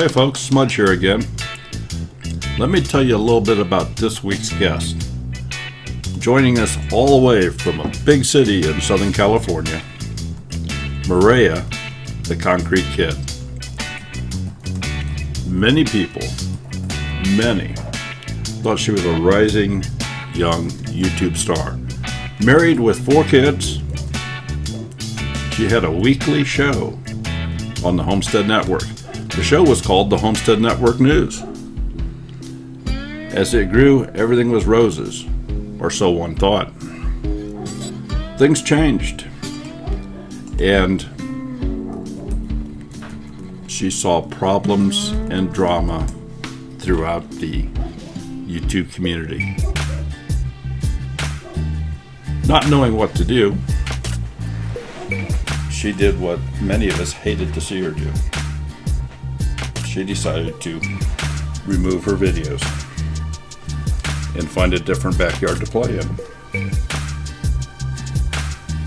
Hey folks, Smudge here again. Let me tell you a little bit about this week's guest. Joining us all the way from a big city in Southern California, Mireya, the Concrete Kid. Many people, thought she was a rising young YouTube star. Married with 4 kids, she had a weekly show on the Homestead Network. The show was called the Homestead Network News. As it grew, everything was roses, or so one thought. Things changed, and she saw problems and drama throughout the YouTube community. Not knowing what to do, she did what many of us hated to see her do. She decided to remove her videos and find a different backyard to play in.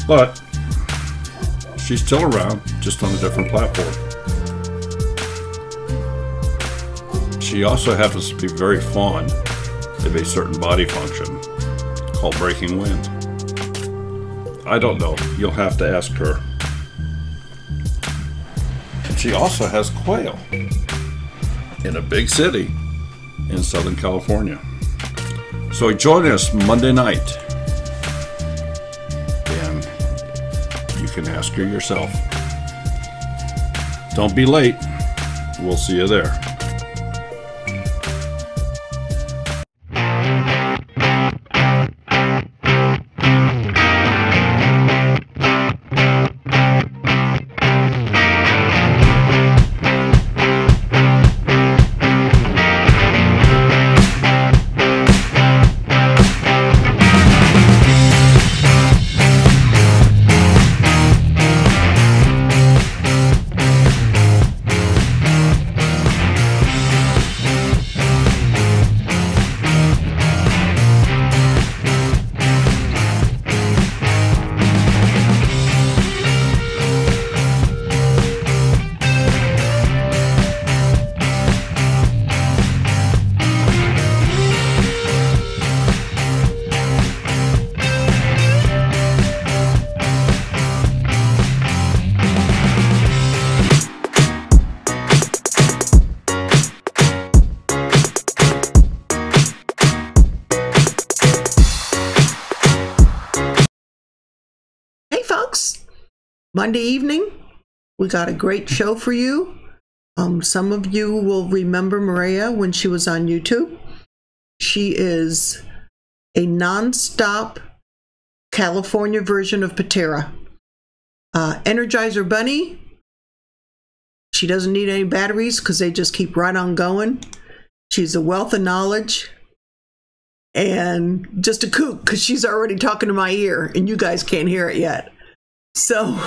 But she's still around, just on a different platform. She also happens to be very fond of a certain body function called breaking wind. I don't know, you'll have to ask her. And she also has quail in a big city in Southern California. So join us Monday night, and you can ask her yourself. Don't be late. We'll see you there. Monday evening, we got a great show for you. Some of you will remember Mariah when she was on YouTube. She is a non-stop California version of Patera. Energizer Bunny. She doesn't need any batteries because they just keep right on going. She's a wealth of knowledge. And just a kook because she's already talking to my ear and you guys can't hear it yet. So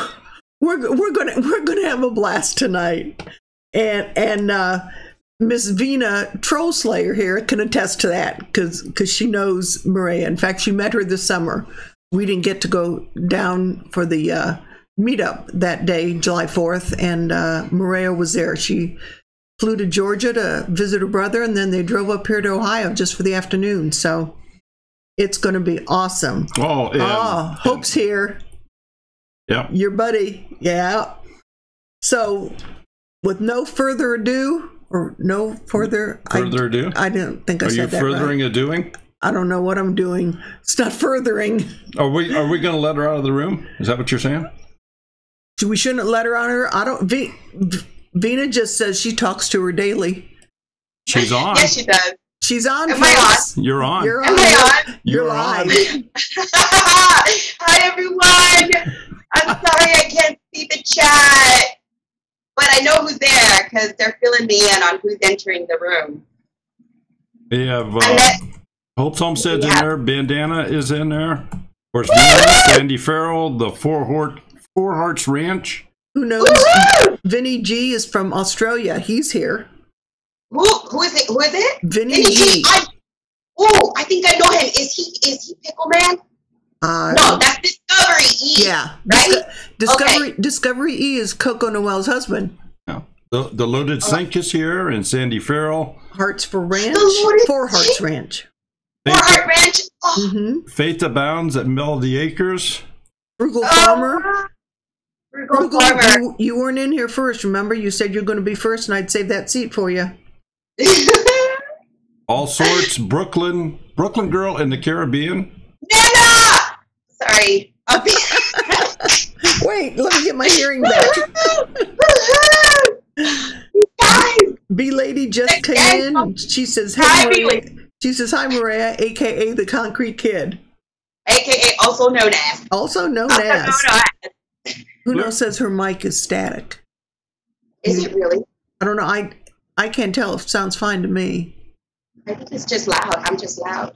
we're gonna have a blast tonight, and Miss Vina Troll Slayer here can attest to that because she knows Mireya. In fact, she met her this summer. We didn't get to go down for the meetup that day, July 4th, and Mireya was there. She flew to Georgia to visit her brother, and then they drove up here to Ohio just for the afternoon. So it's going to be awesome. Oh, Hope's here. Yeah. Your buddy. Yeah. So with no further ado, or no further ado? I didn't think I said that. Are you furthering right. a doing? I don't know what I'm doing. It's not furthering. Are we going to let her out of the room? Is that what you're saying? We shouldn't let her on her. I don't. Vina just says she talks to her daily. She's on. Yes, she does. She's on. Am I on? You're on. You're on. Am I on? You're live. Hi, everyone. I'm sorry I can't see the chat, but I know who's there because they're filling me in on who's entering the room. We have Hope's Homestead's in there. Bandana is in there. Of course, Sandy Farrell, the Four Hearts Ranch. Who knows? Vinny G is from Australia. He's here. Who is it? Who is it? Vinny G. I think I know him. Is he Pickle Man? No, that's Discovery E. Yeah. Right? Discovery E is Coco Noel's husband. Yeah. The Loaded Sink is here, and Sandy Farrell. Hearts for Ranch. For Hearts Ranch. For Heart Ranch. Oh. Faith Abounds at Melody Acres. Frugal Farmer. Frugal Farmer. You weren't in here first, remember? You said you're going to be first, and I'd save that seat for you. All Sorts, Brooklyn Girl in the Caribbean. Nonna! Sorry. Wait, let me get my hearing back. B Lady just came in. She says, "Hey, Mariah." She says, "Hi, Mariah, aka the Concrete Kid, aka also known as." Also known as. Who knows? Says her mic is static. Is it really? I don't know. I can't tell. It sounds fine to me. I think it's just loud. I'm just loud.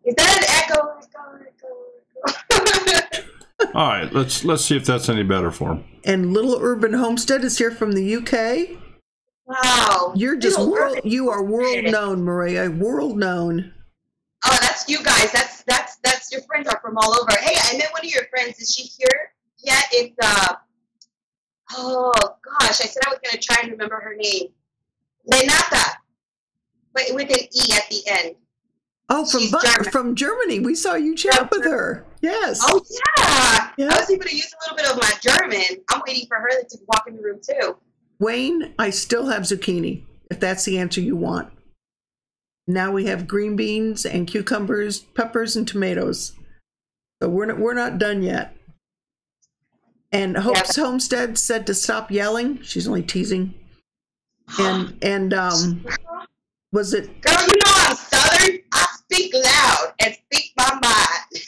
Is that an echo? All right, let's see if that's any better for him. And Little Urban Homestead is here from the UK. Wow, you're just you are world known, Mariah. World known. Oh, that's you guys. That's your friends are from all over. Hey, I met one of your friends. Is she here yet? It's oh gosh, I said I was gonna try and remember her name. Renata, but with an E at the end. Oh, from Germany. We saw you chat with her. Yes. Oh, yeah. I was able to use a little bit of my German. I'm waiting for her to walk in the room, too. Wayne, I still have zucchini, if that's the answer you want. Now we have green beans and cucumbers, peppers, and tomatoes. So we're not done yet. And Hope's Homestead said to stop yelling. She's only teasing. And was it... Girl, you know I'm Southern. I speak loud and speak my mind.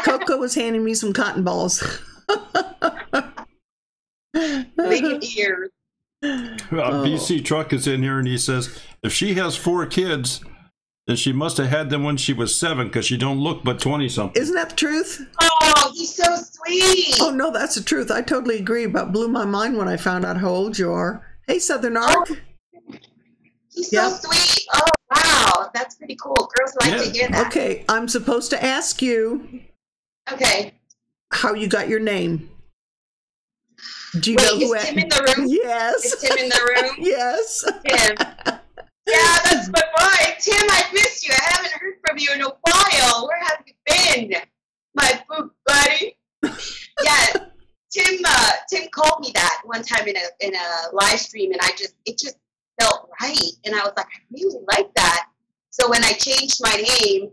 Coco was handing me some cotton balls. Big ears. BC Truck is in here, and he says, if she has 4 kids, then she must have had them when she was 7, because she don't look but 20-something. Isn't that the truth? Oh, he's so sweet. Oh, no, that's the truth. I totally agree. But blew my mind when I found out how old you are. Hey, Southern Ark. He's so sweet. Oh, wow. That's pretty cool. Girls like to hear that. Okay, I'm supposed to ask you. Okay. How you got your name. Do you know who is Tim in the room? Yes. Is Tim in the room? Yes. Tim. Yeah, that's my boy. Tim, I missed you. I haven't heard from you in a while. Where have you been? My boo buddy. Yeah. Tim called me that one time in a live stream, and it just felt right, and I was like, I really like that. So when I changed my name,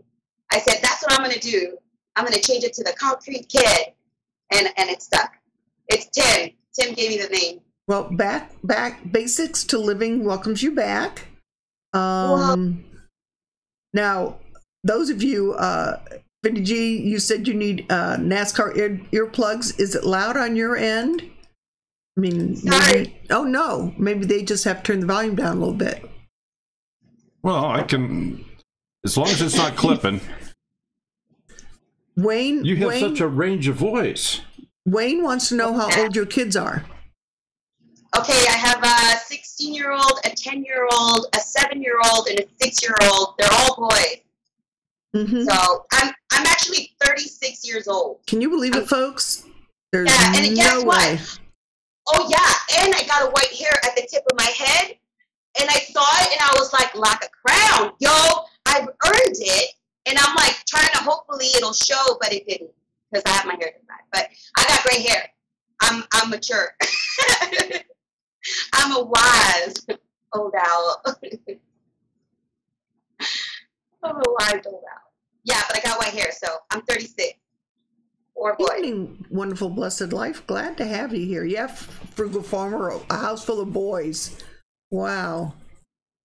I said, that's what I'm going to do. I'm going to change it to the Concrete Kid, and it stuck. It's Tim. Tim gave me the name. Well, back Basics to Living welcomes you back. Now, those of you, Vinny G, you said you need NASCAR earplugs. Is it loud on your end? I mean, maybe, oh no, maybe they just have to turn the volume down a little bit. Well, I can, as long as it's not clipping. Wayne, you have such a range of voice. Wayne wants to know how old your kids are. Okay, I have a 16-year-old, a 10-year-old, a 7-year-old, and a 6-year-old. They're all boys. Mm-hmm. So I'm actually 36 years old. Can you believe it, folks? There's and guess no what? way. Oh, yeah, and I got a white hair at the tip of my head, and I saw it, and I was like a crown. Yo, I've earned it, and I'm like trying to hopefully it'll show, but it didn't, because I have my hair to the back. But I got gray hair. I'm mature. I'm a wise old owl. I'm a wise old owl. Yeah, but I got white hair, so I'm 36. Or boy. Evening, wonderful, blessed life. Glad to have you here. Yeah, Frugal Farmer, a house full of boys. Wow.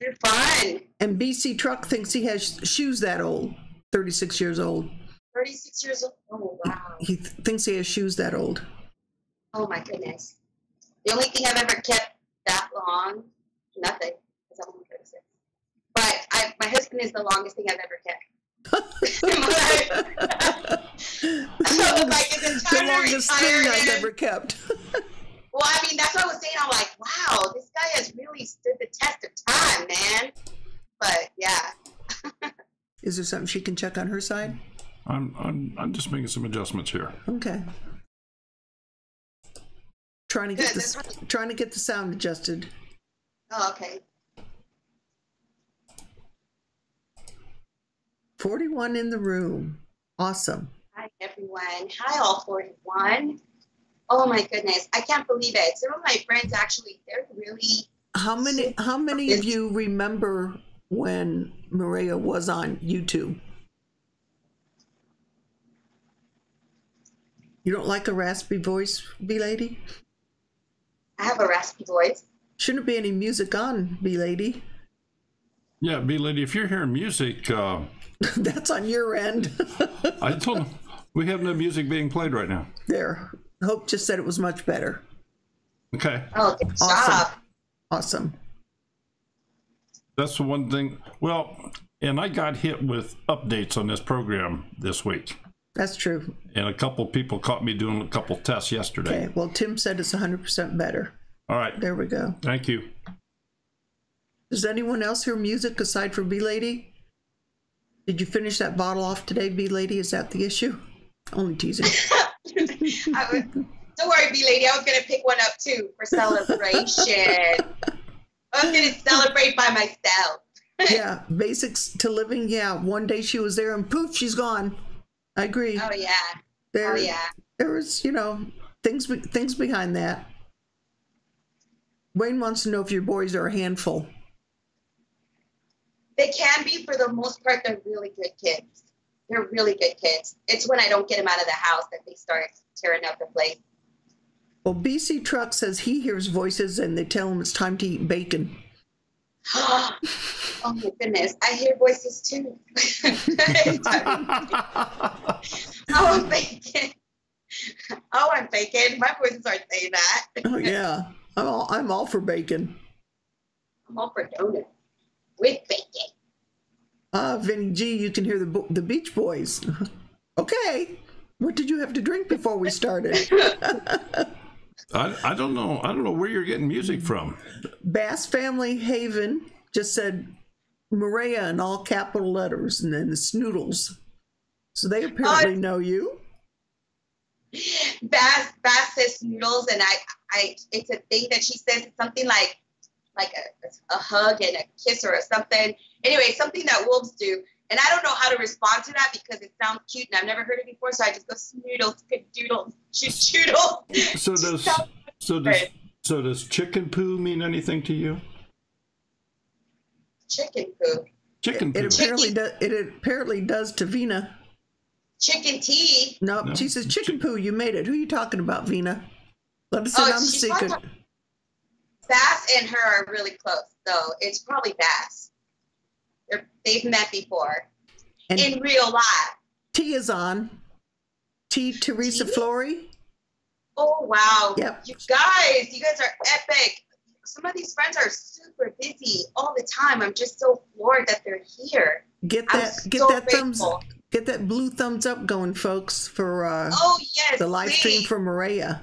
You're fun. And BC Truck thinks he has shoes that old. 36 years old. 36 years old? Oh, wow. He thinks he has shoes that old. Oh, my goodness. The only thing I've ever kept that long, nothing, because I'm only 36. But my husband is the longest thing I've ever kept. The longest thing I've ever kept. Well, I mean, that's what I was saying. I'm like, wow, this guy has really stood the test of time, man. But yeah. Is there something she can check on her side? I'm just making some adjustments here. Okay. trying to get the sound adjusted. Oh, okay. 41 in the room. Awesome. Hi, everyone. Hi, all 41. Oh, my goodness. I can't believe it. Some of my friends, actually, they're really... How many of you remember when Mireya was on YouTube? You don't like a raspy voice, B-Lady? I have a raspy voice. Shouldn't be any music on, B-Lady. Yeah, B-Lady, if you're hearing music... That's on your end. I told them, we have no music being played right now. There. Hope just said it was much better. Okay. Oh, good job. Awesome. That's the one thing. Well, and I got hit with updates on this program this week. That's true. And a couple people caught me doing a couple tests yesterday. Okay. Well, Tim said it's 100% better. All right. There we go. Thank you. Does anyone else hear music aside from B-Lady? Did you finish that bottle off today, B-Lady? Is that the issue? Only teasing. Don't worry, B-Lady. I was going to pick one up, too, for celebration. I was going to celebrate by myself. Yeah, basics to living. Yeah, one day she was there and poof, she's gone. I agree. Oh, yeah. There was, things behind that. Wayne wants to know if your boys are a handful. They can be, for the most part. They're really good kids. They're really good kids. It's when I don't get them out of the house that they start tearing up the place. Well, BC Truck says he hears voices and they tell him it's time to eat bacon. Oh my goodness, I hear voices too. Oh, I'm bacon. Oh, I'm bacon. My voices aren't saying that. Oh yeah, I'm all for bacon. I'm all for donuts with bacon. Vinny G, you can hear the Beach Boys. Okay, what did you have to drink before we started? I don't know. I don't know where you're getting music from. Bass Family Haven just said Mireya in all capital letters and then the Snoodles. So they apparently know you. Bass says Snoodles, and I it's a thing that she says. It's something like a hug and a kiss or something. Anyway, something that wolves do. And I don't know how to respond to that because it sounds cute and I've never heard it before. So I just go snoodles, doodles, doodle. So does chicken poo mean anything to you? Chicken poo. Chicken poo. It apparently does to Vina. Chicken tea. Nope, no. She says chicken poo. You made it. Who are you talking about, Vina? Let us in on the secret. Bass and her are really close, so it's probably Bass. They've met before and in real life. T is on. Teresa Flory. Oh wow! Yep. You guys are epic. Some of these friends are super busy all the time. I'm just so floored that they're here. Get that blue thumbs up going, folks, for the live stream for Mariah.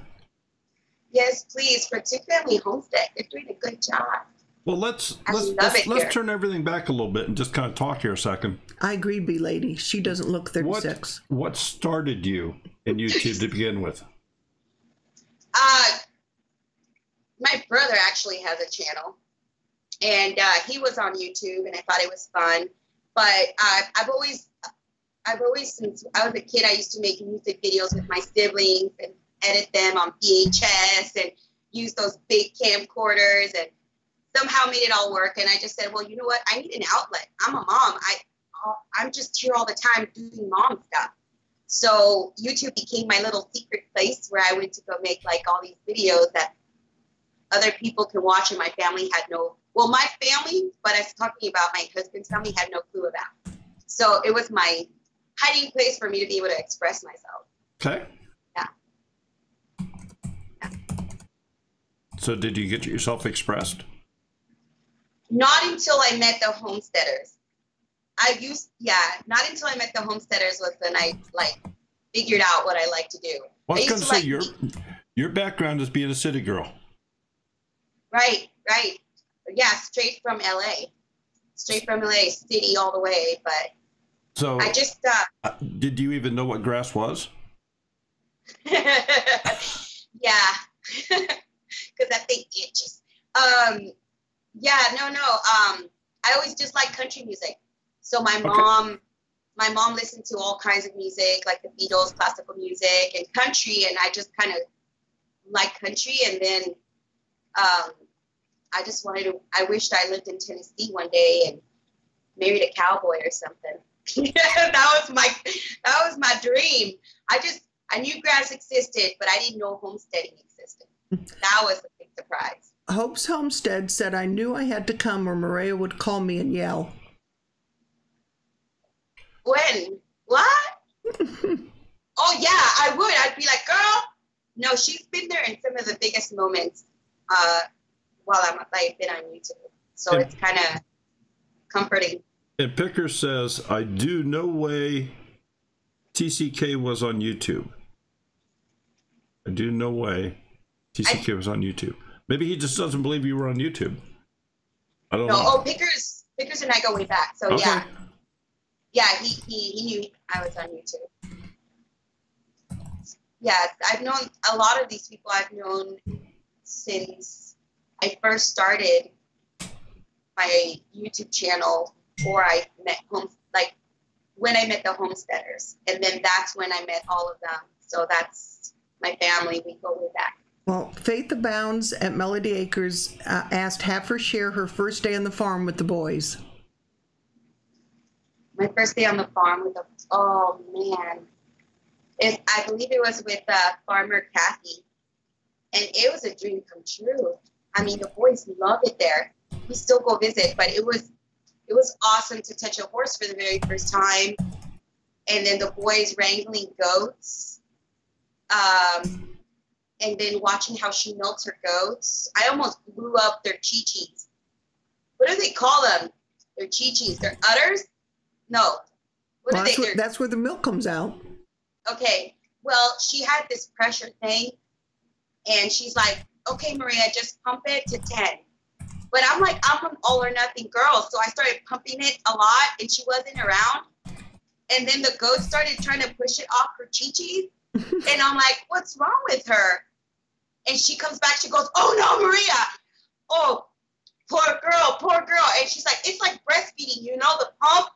Yes, please, for Two Family Homestead. They're doing a good job. Well, let's turn everything back a little bit and just kind of talk here a second. I agree, B-Lady. She doesn't look 36. What started you in YouTube to begin with? My brother actually has a channel, and he was on YouTube, and I thought it was fun. But I've always, since I was a kid, I used to make music videos with my siblings and edit them on VHS and use those big camcorders and somehow made it all work. And I just said, well, you know what? I need an outlet. I'm a mom. I'm just here all the time doing mom stuff. So YouTube became my little secret place where I went to go make like all these videos that other people can watch, and my family had my family, but I was talking about my husband's family, had no clue about. So it was my hiding place for me to be able to express myself. Okay. Yeah. So did you get yourself expressed? Not until I met the Homesteaders. Not until I met the Homesteaders was when I figured out what I like to do. Well, I was going to say your background is being a city girl. Right. Yeah, straight from LA, city all the way. But so I just did you even know what grass was? Yeah. because that thing itches. Yeah, no. I always just like country music. So my mom listened to all kinds of music, like the Beatles, classical music, and country, and I just kind of like country. And then I just I wished I lived in Tennessee one day and married a cowboy or something. that was my dream. I knew grass existed, but I didn't know homesteading existed. That was a big surprise. Hope's Homestead said, I knew I had to come or Mireya would call me and yell. When? What? Oh, yeah, I would. I'd be like, girl. No, she's been there in some of the biggest moments while I've been on YouTube. So it's kind of comforting. And Picker says, I do no way TCK was on YouTube. I do no way TCK was on YouTube. Maybe he just doesn't believe you were on YouTube. I don't know. Oh, Pickers and I go way back. So okay. yeah. Yeah, he knew I was on YouTube. Yes, I've known a lot of these people. I've known since I first started my YouTube channel, or I met when I met the Homesteaders, and then that's when I met all of them. So that's my family. We go way back. Well, Faith Abounds at Melody Acres asked, have her share her first day on the farm with the boys. My first day on the farm with oh man. I believe it was with Farmer Kathy. And it was a dream come true. I mean, the boys love it there. We still go visit, but it was awesome to touch a horse for the very first time. And then the boys wrangling goats. And then watching how she milks her goats. I almost blew up their chi-chis. What do they call them? Their chi-chis. Their udders? No. That's where the milk comes out. Okay. Well, she had this pressure thing. And she's like, okay, Mireya, just pump it to 10. But I'm like, I'm an all or nothing girl. So I started pumping it a lot and she wasn't around. And then the goat started trying to push it off her chi-chis. And I'm like, what's wrong with her? And she comes back, she goes, oh no, Mireya. Oh, poor girl. And she's like, it's like breastfeeding, the pump.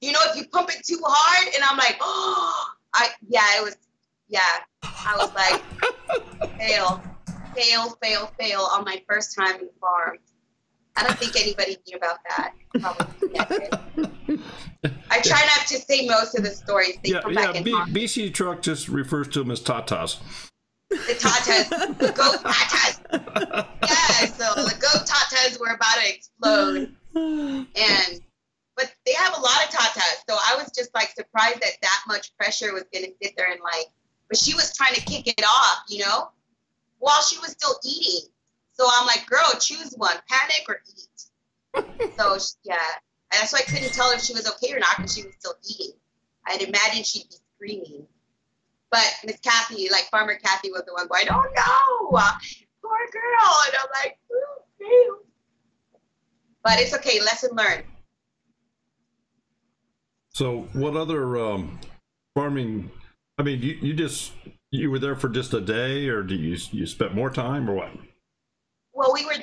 If you pump it too hard. And I'm like, oh, I was like, fail on my first time in the farm. I don't think anybody knew about that. Probably never. I try not to say most of the stories. They come back and BC Truck just refers to them as tatas. The tatas, the goat tatas. Yeah, so the goat tatas were about to explode. But they have a lot of tatas. So I was just like surprised that much pressure was going to sit there and but she was trying to kick it off, while she was still eating. So I'm like, girl, choose one, panic or eat. So yeah, that's why I couldn't tell if she was okay or not because she was still eating. I'd imagine she'd be screaming. But Miss Kathy, Farmer Kathy was the one going, oh no, poor girl. And I'm like, ooh. But it's okay, lesson learned. So what other farming, I mean, you were there for just a day, or do you spent more time, or what? Well, we were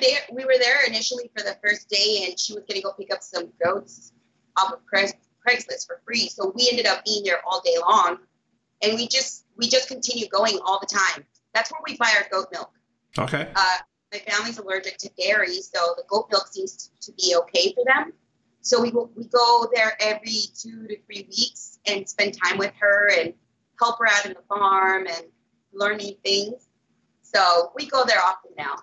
there initially for the first day, and she was going to go pick up some goats off of Craigslist for free. So we ended up being there all day long, and we just continue going all the time. That's where we buy our goat milk. Okay. My family's allergic to dairy, so the goat milk seems to be okay for them. So we go there every 2 to 3 weeks and spend time with her and help her out in the farm and learn new things. So we go there often now.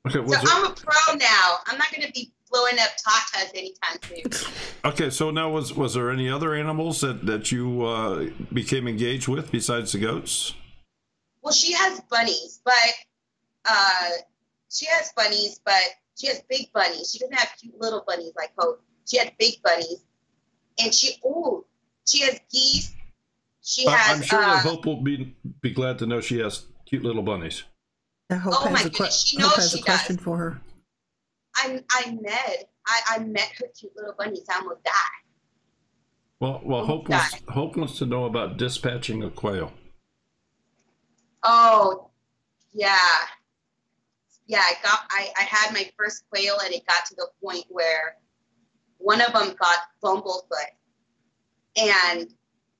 Okay, so I'm a pro now. I'm not going to be blowing up tatas anytime soon. Okay, so now was there any other animals that you became engaged with besides the goats? Well, she has bunnies, but she has big bunnies. She doesn't have cute little bunnies like Hope. She had big bunnies, and she has geese. I'm sure that Hope will be glad to know she has cute little bunnies. Hope has a question for her. I met her cute little bunnies. I almost died. Well, Hope wants to know about dispatching a quail. Oh, yeah. yeah, I had my first quail, and it got to the point where one of them got bumblefoot, and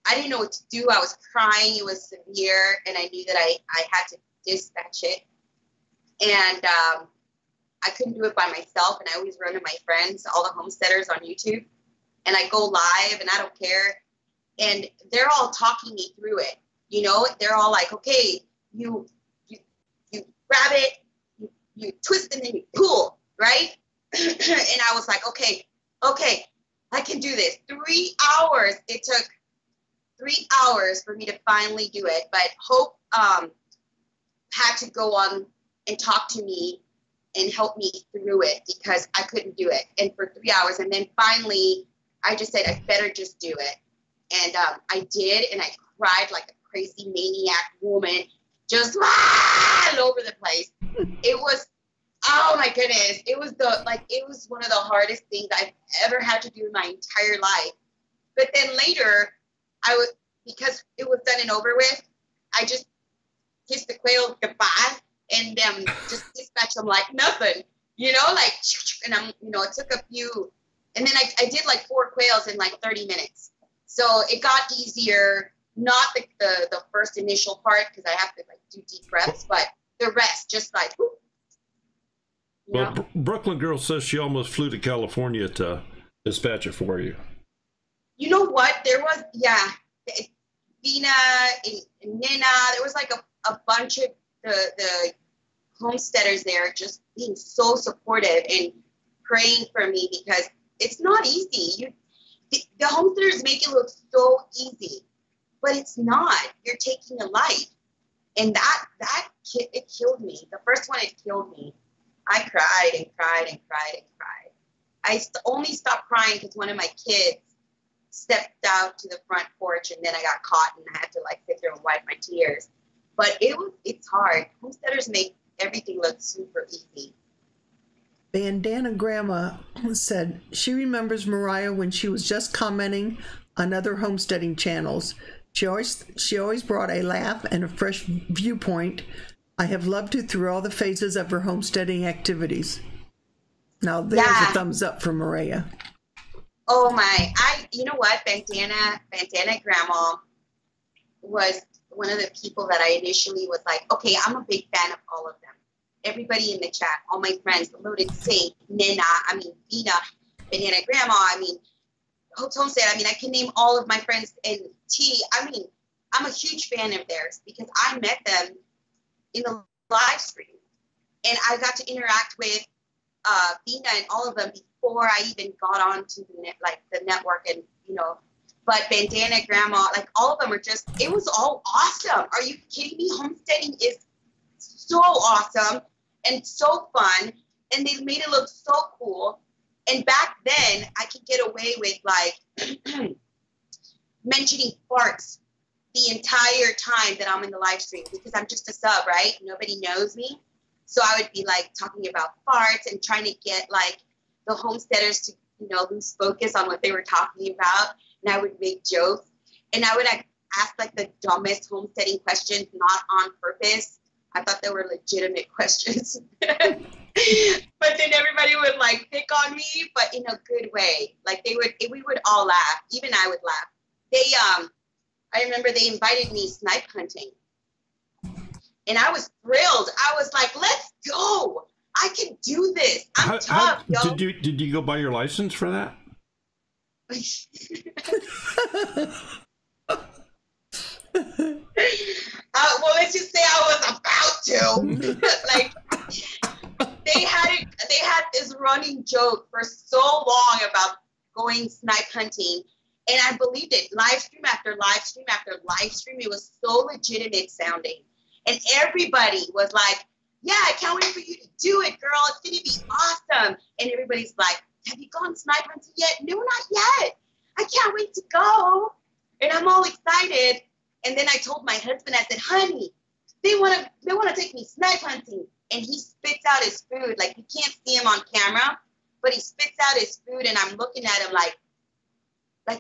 I didn't know what to do. I was crying. It was severe, and I knew that I had to dispatch it. And I couldn't do it by myself, and I always run to my friends, all the homesteaders on YouTube, and I go live, and I don't care. And they're all talking me through it. You know, they're all like, okay, you grab it, you twist, and then you pull, right? And I was like, okay, I can do this. 3 hours. It took 3 hours for me to finally do it. But Hope had to go on and talk to me and help me through it because I couldn't do it. And for 3 hours. And then finally, I just said, I better just do it. And I did. And I cried like a crazy maniac woman, just all over the place. It was, oh my goodness. It was one of the hardest things I've ever had to do in my entire life. But then later, because it was done and over with, I just kissed the quail goodbye and just dispatched them like nothing, you know, like, and it took a few, and then I did like 4 quails in like 30 minutes. So it got easier, not the first initial part, because I have to like do deep breaths, but the rest just like, whoop, well, Brooklyn Girl says she almost flew to California to dispatch it for you. You know what? There was, Vina and Nina, there was like a bunch of the homesteaders there just being so supportive and praying for me because it's not easy. The homesteaders make it look so easy, but it's not. You're taking a life. And it killed me. The first one, it killed me. I cried and cried and cried and cried. I only stopped crying because one of my kids stepped out to the front porch, and then I got caught, and I had to like sit there and wipe my tears. But it's hard. Homesteaders make everything look super easy. Bandana Grandma said she remembers Mariah when she was just commenting on other homesteading channels. She always brought a laugh and a fresh viewpoint. I have loved her through all the phases of her homesteading activities. Now there's a thumbs up for Mireya. Oh my, you know what? Bandana Grandma was one of the people that I initially was like, okay, I'm a big fan of all of them. Everybody in the chat, all my friends, Loaded Saint, Nina, Vina, Bandana Grandma, Homestead, I can name all of my friends, and T, I'm a huge fan of theirs because I met them in the live stream. And I got to interact with Vina and all of them before I even got onto the network, and but Bandana Grandma, like all of them are just, it was all awesome. Are you kidding me? Homesteading is so awesome and so fun, and they made it look so cool. And back then I could get away with like mentioning farts the entire time that I'm in the live stream because I'm just a sub, right? Nobody knows me. So I would be like talking about farts and trying to get like the homesteaders to, lose focus on what they were talking about. And I would make jokes, and I would ask like the dumbest homesteading questions, not on purpose. I thought they were legitimate questions. But then everybody would like pick on me, but in a good way. Like we would all laugh. Even I would laugh. I remember they invited me snipe hunting. And I was thrilled. I was like, let's go. I can do this. I'm tough, yo. Did you go buy your license for that? Well, let's just say I was about to. Like, they had this running joke for so long about going snipe hunting, and I believed it. Live stream after live stream after live stream, it was so legitimate sounding, and everybody was like, "Yeah, I can't wait for you to do it, girl. It's gonna be awesome." And everybody's like, "Have you gone snipe hunting yet?" "No, not yet. I can't wait to go." And I'm all excited. And then I told my husband, I said, "Honey, they want to take me snipe hunting." And he spits out his food. Like, you can't see him on camera, but he spits out his food, and I'm looking at him like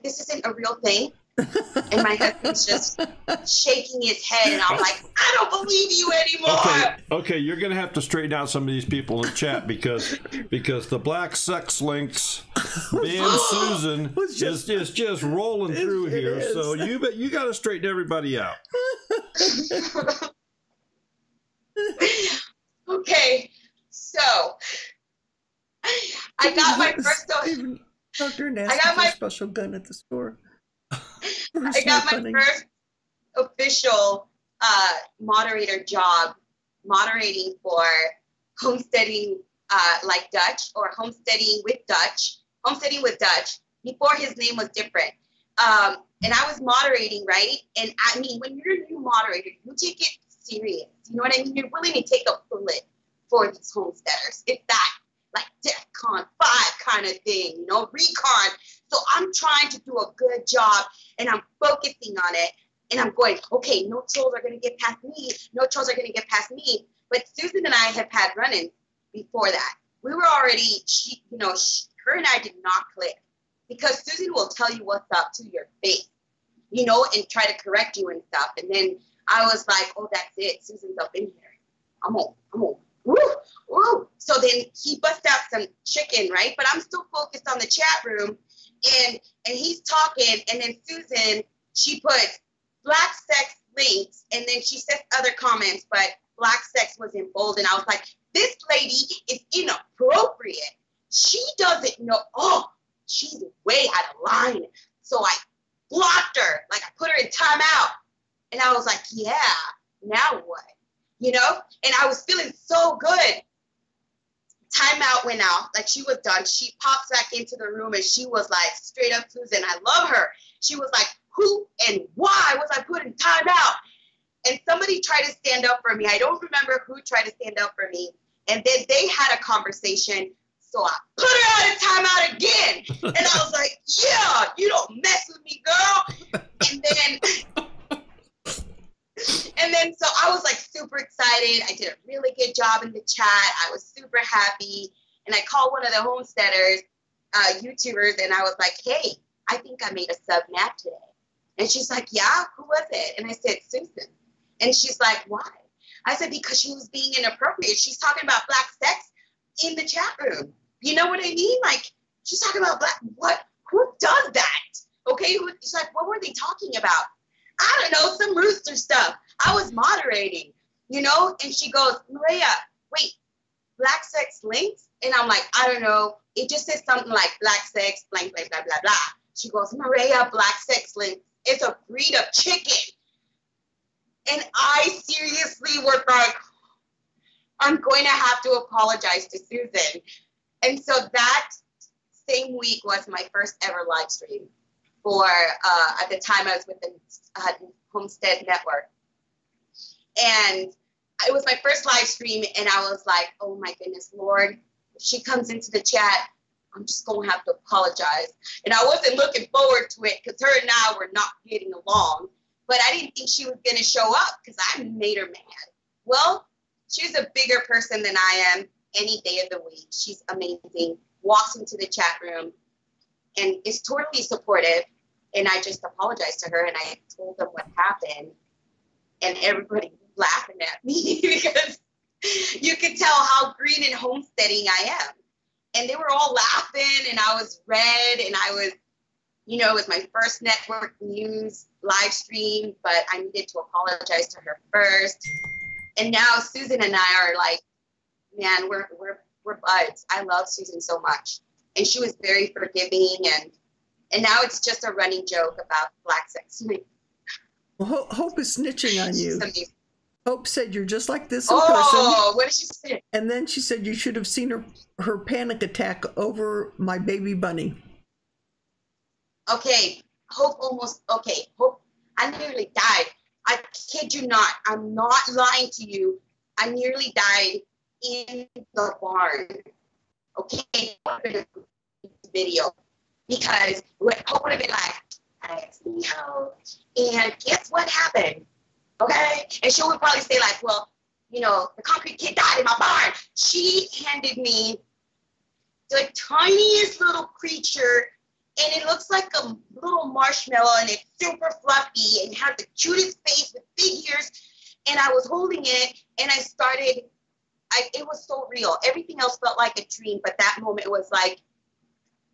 this isn't a real thing. And my husband's just shaking his head, and I'm like, I don't believe you anymore. Okay, you're gonna have to straighten out some of these people in chat because the black sex links being Susan is just rolling through here. Is. So you got to straighten everybody out. Okay, so I got my first. Dr. Nasty got my special gun at the store. I got my first official moderator job moderating for Homesteading like Dutch, or Homesteading with Dutch. Homesteading with Dutch. Before, his name was different. And I was moderating, right? And I mean, when you're a new moderator, you take it serious. You know what I mean? You're willing to take a bullet for these homesteaders. It's that, like, DEFCON 5 kind of thing, you know, recon. So I'm trying to do a good job, and I'm focusing on it. And I'm going, okay, no trolls are going to get past me. No trolls are going to get past me. But Susan and I have had run-ins before that. We were already, her and I did not click. Because Susan will tell you what's up to your face, you know, and try to correct you and stuff. And then I was like, oh, that's it. Susan's up in here. I'm on. Woo, woo. So then he busts out some chicken, right? But I'm still focused on the chat room. And he's talking. And then Susan, she puts black sex links. And then she says other comments. But black sex was in bold. And I was like, this lady is inappropriate. She doesn't know. Oh, she's way out of line. So I blocked her. Like, I put her in timeout. And I was like, yeah, now what? You know? And I was feeling so good. Timeout went out. Like, she was done. She pops back into the room, and she was like, straight up Susan, I love her. She was like, who and why was I put in timeout? And somebody tried to stand up for me. I don't remember who tried to stand up for me. And then they had a conversation. So I put her out of timeout again. And I was like, yeah, you don't mess with me, girl. And then so I was like super excited. I did a really good job in the chat. I was super happy. And I called one of the homesteaders, YouTubers, and I was like, hey, I think I made a sub nap today. And she's like, yeah, who was it? And I said, Susan. And she's like, why? I said, because she was being inappropriate. She's talking about black sex in the chat room. You know what I mean? Like, she's talking about black, what? Who does that? Okay, she's like, what were they talking about? I don't know, some rooster stuff. I was moderating, you know? And she goes, Mireya, wait, black sex links? And I'm like, I don't know. It just says something like black sex, blank, blank, blah, blah, blah. She goes, Mireya, black sex links. It's a breed of chicken. And I seriously was like, I'm going to have to apologize to Susan. And so that same week was my first ever live stream for, at the time I was with the Homestead Network. And it was my first live stream, and I was like, oh my goodness, Lord, if she comes into the chat, I'm just going to have to apologize. And I wasn't looking forward to it because her and I were not getting along. But I didn't think she was going to show up because I made her mad. Well, she's a bigger person than I am any day of the week. She's amazing. Walks into the chat room and is totally supportive. And I just apologized to her, and I told them what happened. And everybody was laughing at me because you could tell how green and homesteading I am. And they were all laughing, and I was red, and I was, you know, it was my first network news live stream, but I needed to apologize to her first. And now Susan and I are like, man, we're buds. I love Susan so much. And she was very forgiving, and now it's just a running joke about black sex. Well, Hope is snitching on you. Hope said you're just like this in person. Oh, what did she say? And then she said you should have seen her panic attack over my baby bunny. Okay, Hope, I nearly died. I kid you not. I'm not lying to you. I nearly died in the barn. Okay, video. Because Hope would have been like, I asked me how, and guess what happened? Okay? And she would probably say like, well, you know, the concrete kid died in my barn. She handed me the tiniest little creature and it looks like a little marshmallow, and it's super fluffy and has the cutest face with big ears. And I was holding it, and it was so real. Everything else felt like a dream, but that moment was like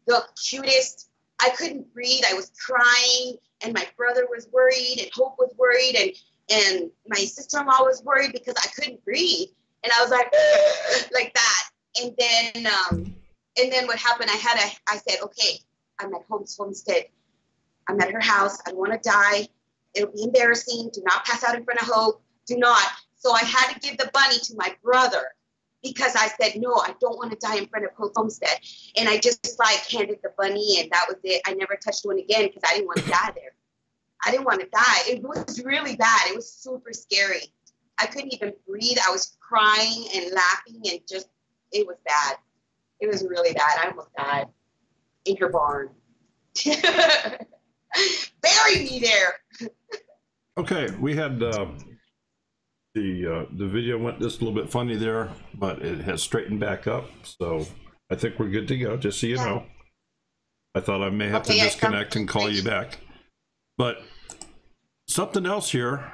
the cutest. I couldn't breathe. I was crying, and my brother was worried, and Hope was worried, and my sister-in-law was worried because I couldn't breathe. And I was like, like that. And then what happened, I said, okay, I'm at Homestead. I'm at her house. I don't want to die. It'll be embarrassing. Do not pass out in front of Hope. Do not. So I had to give the bunny to my brother because I said, no, I don't want to die in front of Homestead. And I just like handed the bunny, and that was it. I never touched one again because I didn't want to die there. I didn't want to die. It was really bad. It was super scary. I couldn't even breathe. I was crying and laughing, and it was bad. It was really bad. I almost died in her barn. Bury me there. Okay, we had the video went just a little bit funny there, but it has straightened back up, so I think we're good to go, just so you know. I thought I may have to disconnect and call you back. But something else here,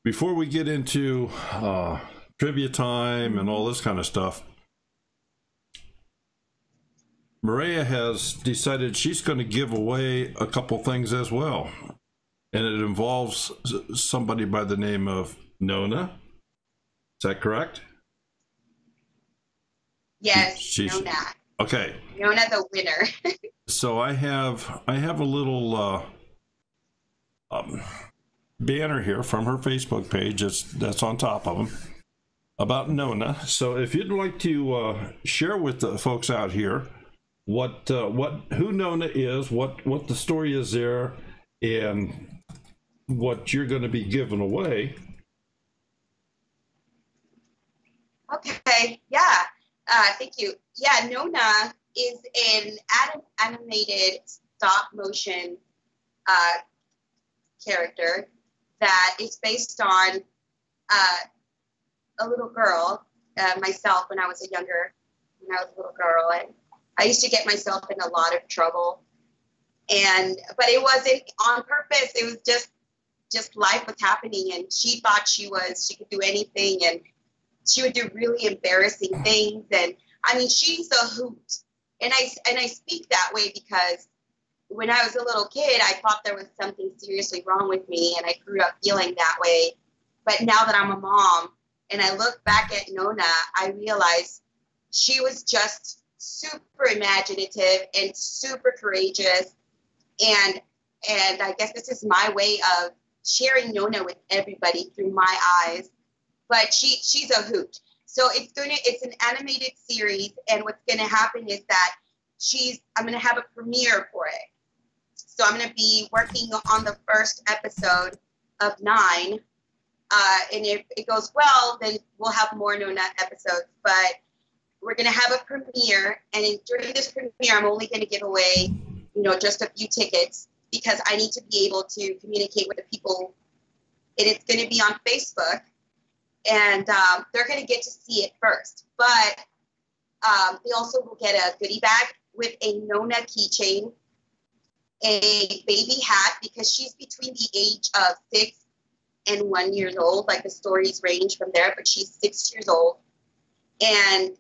before we get into trivia time and all this kind of stuff, Mireya has decided she's going to give away a couple things as well. And it involves somebody by the name of Nonna. Is that correct? Yes, Nonna. Okay. Nonna the winner. So I have a little banner here from her Facebook page that's on top of them about Nonna. So if you'd like to share with the folks out here who Nonna is, what the story is there, and what you're going to be giving away. Okay, yeah, thank you. Yeah, Nonna is an animated stop motion character that is based on a little girl, myself when I was a little girl, and I used to get myself in a lot of trouble, but it wasn't on purpose. It was just life was happening, and she thought she could do anything, and she would do really embarrassing things. And I mean, she's a hoot, and I speak that way because when I was a little kid, I thought there was something seriously wrong with me, and I grew up feeling that way. But now that I'm a mom and I look back at Nonna, I realize she was just super imaginative and super courageous, and I guess this is my way of sharing Nonna with everybody through my eyes. But she's a hoot. So it's an animated series, and what's gonna happen is that I'm gonna have a premiere for it. So I'm gonna be working on the first episode of 9. And if it goes well, then we'll have more Nonna episodes. But we're gonna have a premiere, and during this premiere, I'm only gonna give away, just a few tickets, because I need to be able to communicate with the people. And it's going to be on Facebook, and they're going to get to see it first. But they also will get a goodie bag with a Nonna keychain, a baby hat, because she's between the age of 6 and 1 year old. Like, the stories range from there, but she's 6 years old. And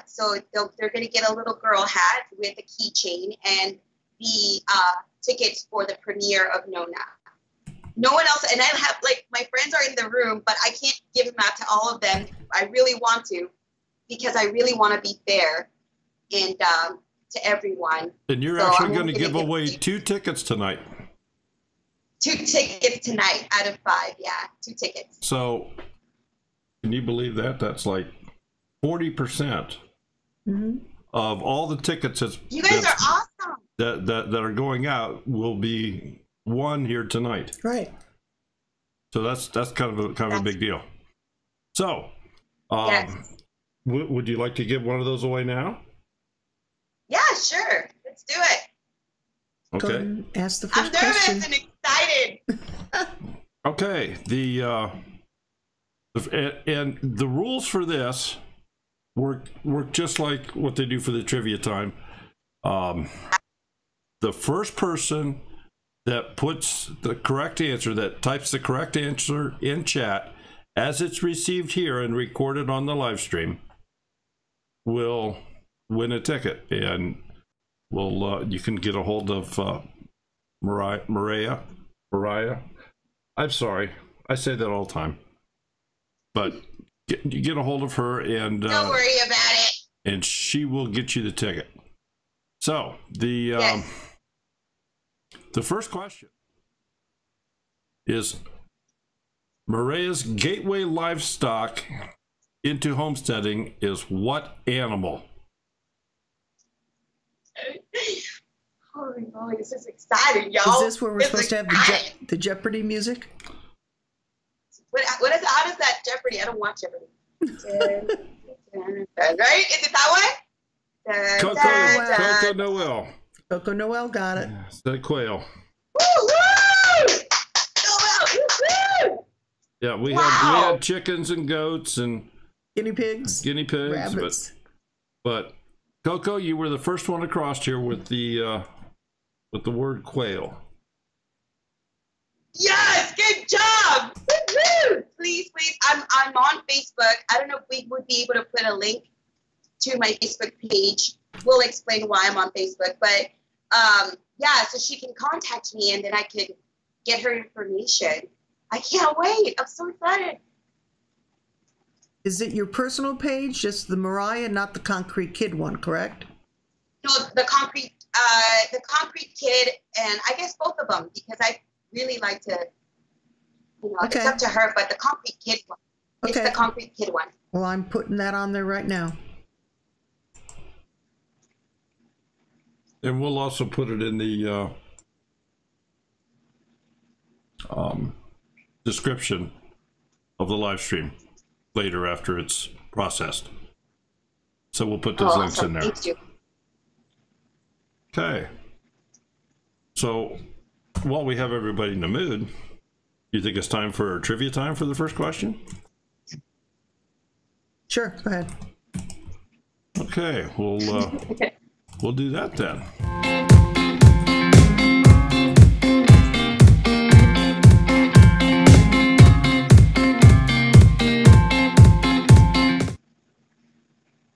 so they're going to get a little girl hat with a keychain and the tickets for the premiere of Nonna. No one else, and I have, my friends are in the room, but I can't give them out to all of them. I really want to, because I really want to be fair and to everyone. And you're actually going to give away 2 tickets tonight. 2 tickets tonight out of 5, yeah, 2 tickets. So, can you believe that? That's like 40% of all the tickets you guys are awesome. that are going out will be won here tonight. Right. So that's kind of a big deal. So, yes. Would you like to give one of those away now? Yeah, sure. Let's do it. Okay. Go ahead and ask the first I'm nervous question. and excited. Okay. And the rules for this work just like what they do for the trivia time. The first person that puts the correct answer, that types the correct answer in chat as it's received here and recorded on the live stream, will win a ticket. And you can get a hold of Mariah. I'm sorry, I say that all the time, but you get a hold of her, and don't worry about it. And she will get you the ticket. So the first question is, Mireya's gateway livestock into homesteading is what animal? Holy moly, this is exciting, y'all. Is this where we're supposed to have the Jeopardy music? What is it? How does that Jeopardy? I don't watch Jeopardy. Right? Is it that way? Coco Noel. Coco Noel got it. The quail. Woo-hoo! Noel, woo-hoo! Yeah, we had chickens and goats and guinea pigs, rabbits. But Coco, you were the first one across here with the word quail. Yes, good job! Woo-hoo! Please, I'm on Facebook. I don't know if we would be able to put a link to my Facebook page. We'll explain why I'm on Facebook, but yeah, so she can contact me and then I could get her information. I can't wait. I'm so excited. Is it your personal page, just the Mariah, not the Concrete Kid one, correct? No, the Concrete Kid, and I guess both of them, because I really like to, it's up to her, but the Concrete Kid one. It's the Concrete Kid one. Well, I'm putting that on there right now. And we'll also put it in the description of the live stream later after it's processed. So we'll put those links in there. Thank you. Okay. So while we have everybody in the mood, you think it's time for trivia time for the first question? Sure, go ahead. Okay, we'll do that then.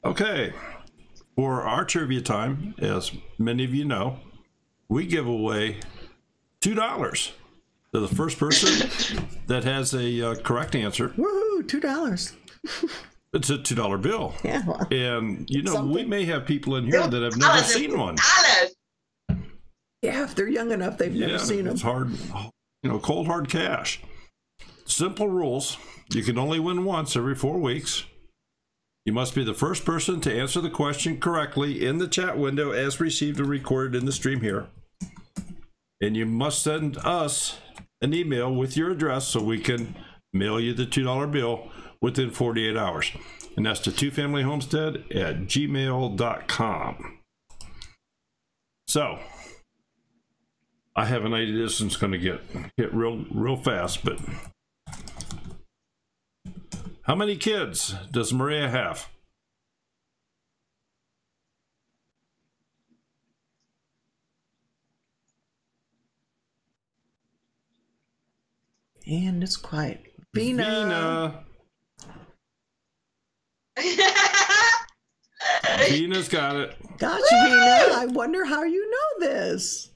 Okay, for our trivia time, as many of you know, we give away $2 to the first person that has a correct answer. Woohoo, $2. It's a $2 bill. Yeah. Well, and, we may have people in here that have never seen one. Yeah, if they're young enough, they've never seen them. It's hard, cold, hard cash. Simple rules. You can only win once every 4 weeks. You must be the first person to answer the question correctly in the chat window as received and recorded in the stream here. And you must send us an email with your address so we can mail you the $2 bill within 48 hours. And that's to twofamilyhomestead@gmail.com. So, I have an idea this one's going to get real fast, but how many kids does Mireya have? And it's quiet. Vina. Vina's got it. Gotcha, Vina. I wonder how you know this.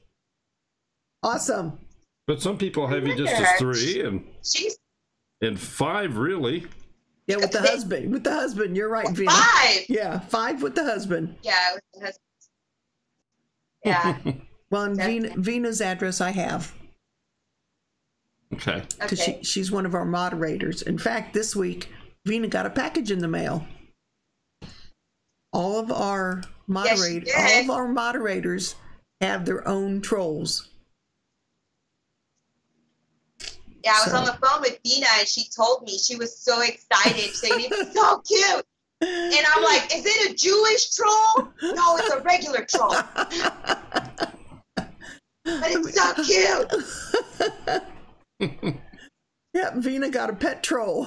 Awesome. But some people have you just as 3 and 5, really. Yeah, with the husband. With the husband, you're right, Vina. 5. Yeah, 5 with the husband. Yeah, with the husband. Yeah. Well, and Vina's address I have. Okay. Because she's one of our moderators. In fact, this week, Vina got a package in the mail. All of our moderators have their own trolls. Yeah, I was on the phone with Vina and she told me she was so excited, saying it's so cute. And I'm like, is it a Jewish troll? No, it's a regular troll. But it's so cute. Yeah, Vina got a pet troll.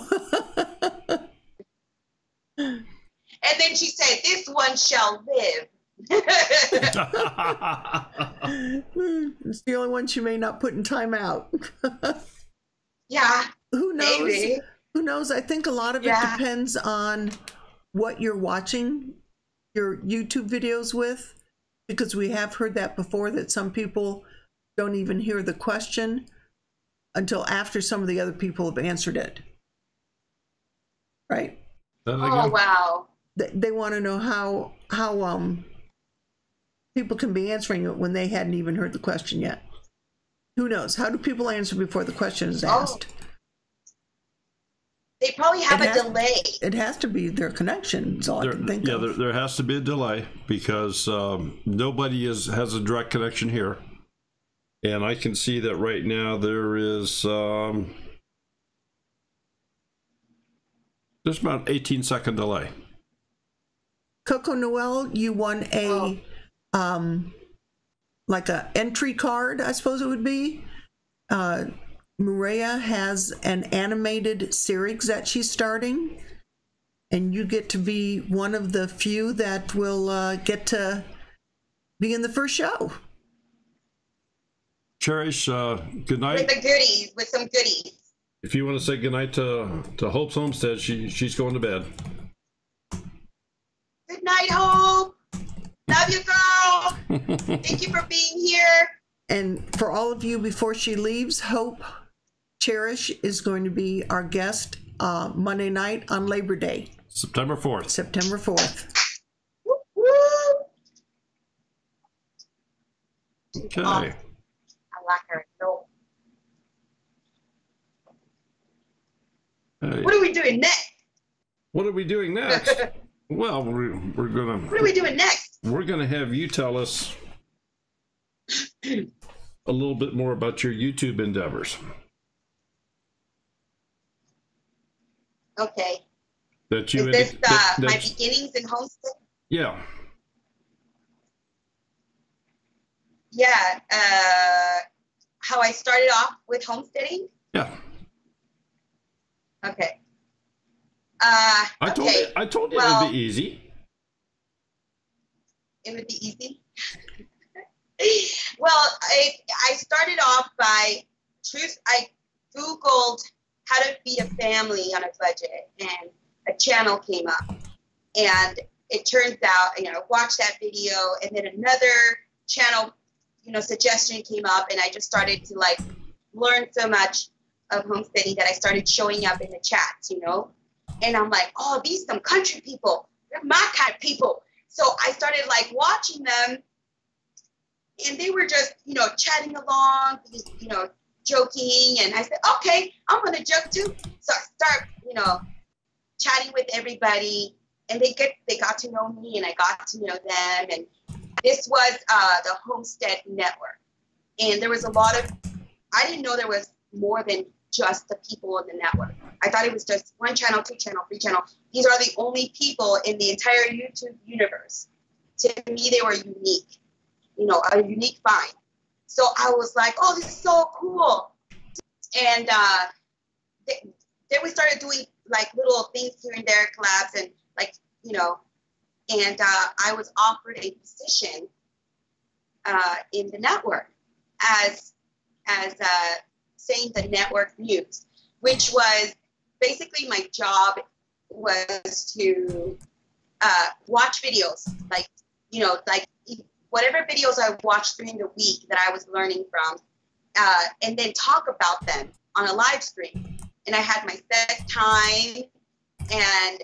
And then she said, this one shall live It's the only one she may not put in timeout. Yeah. Who knows? Maybe. Who knows? I think a lot of it depends on what you're watching your YouTube videos with, because we have heard that before, that some people don't even hear the question until after some of the other people have answered it. Right? Oh, wow. They want to know how people can be answering it when they hadn't even heard the question yet. Who knows? How do people answer before the question is asked? They probably have a delay. It has to be their connection, is all I can think of. There has to be a delay because nobody has a direct connection here. And I can see that right now there is there's about an 18-second delay. Coco Noel, you won a like a entry card, I suppose it would be. Mireya has an animated series that she's starting, and you get to be one of the few that will get to be in the first show. Cherish, good night. With some goodies. If you want to say good night to Hope's Homestead, she's going to bed. Good night, Hope. Love you, girl. Thank you for being here. And for all of you, before she leaves, Hope Cherish is going to be our guest Monday night on Labor Day. September 4th. September 4th. Woo, woo. Okay. I like her. No. Hey. What are we doing next? What are we doing next? Well, we're gonna. What are we doing next? We're gonna have you tell us a little bit more about your YouTube endeavors. Okay. That you. Is this my beginnings in Homestead? Yeah. Yeah. How I started off with homesteading? Yeah. Okay. I told you well, it'd be easy. It would be easy. Well, I started off by I Googled how to feed a family on a budget, and a channel came up. And it turns out, I watched that video, and then another channel, suggestion came up, and I just started to learn so much of homesteading that I started showing up in the chats, and I'm like, oh, these some country people, they're my kind of people. So I started watching them, and they were just, chatting along, joking, and I said, okay, I'm gonna joke too. So I start, chatting with everybody, and they got to know me, and I got to know them, and this was the Homestead Network, and there was a lot of, I didn't know there was more than just the people in the network. I thought it was just one channel, two channel, three channel. These are the only people in the entire YouTube universe. To me, they were unique, a unique find. So I was like, oh, this is so cool. And then we started doing little things here and there, collabs, and and I was offered a position in the network as saying the network news, which was basically my job was to watch videos, whatever videos I watched during the week that I was learning from, and then talk about them on a live stream. And I had my set time, and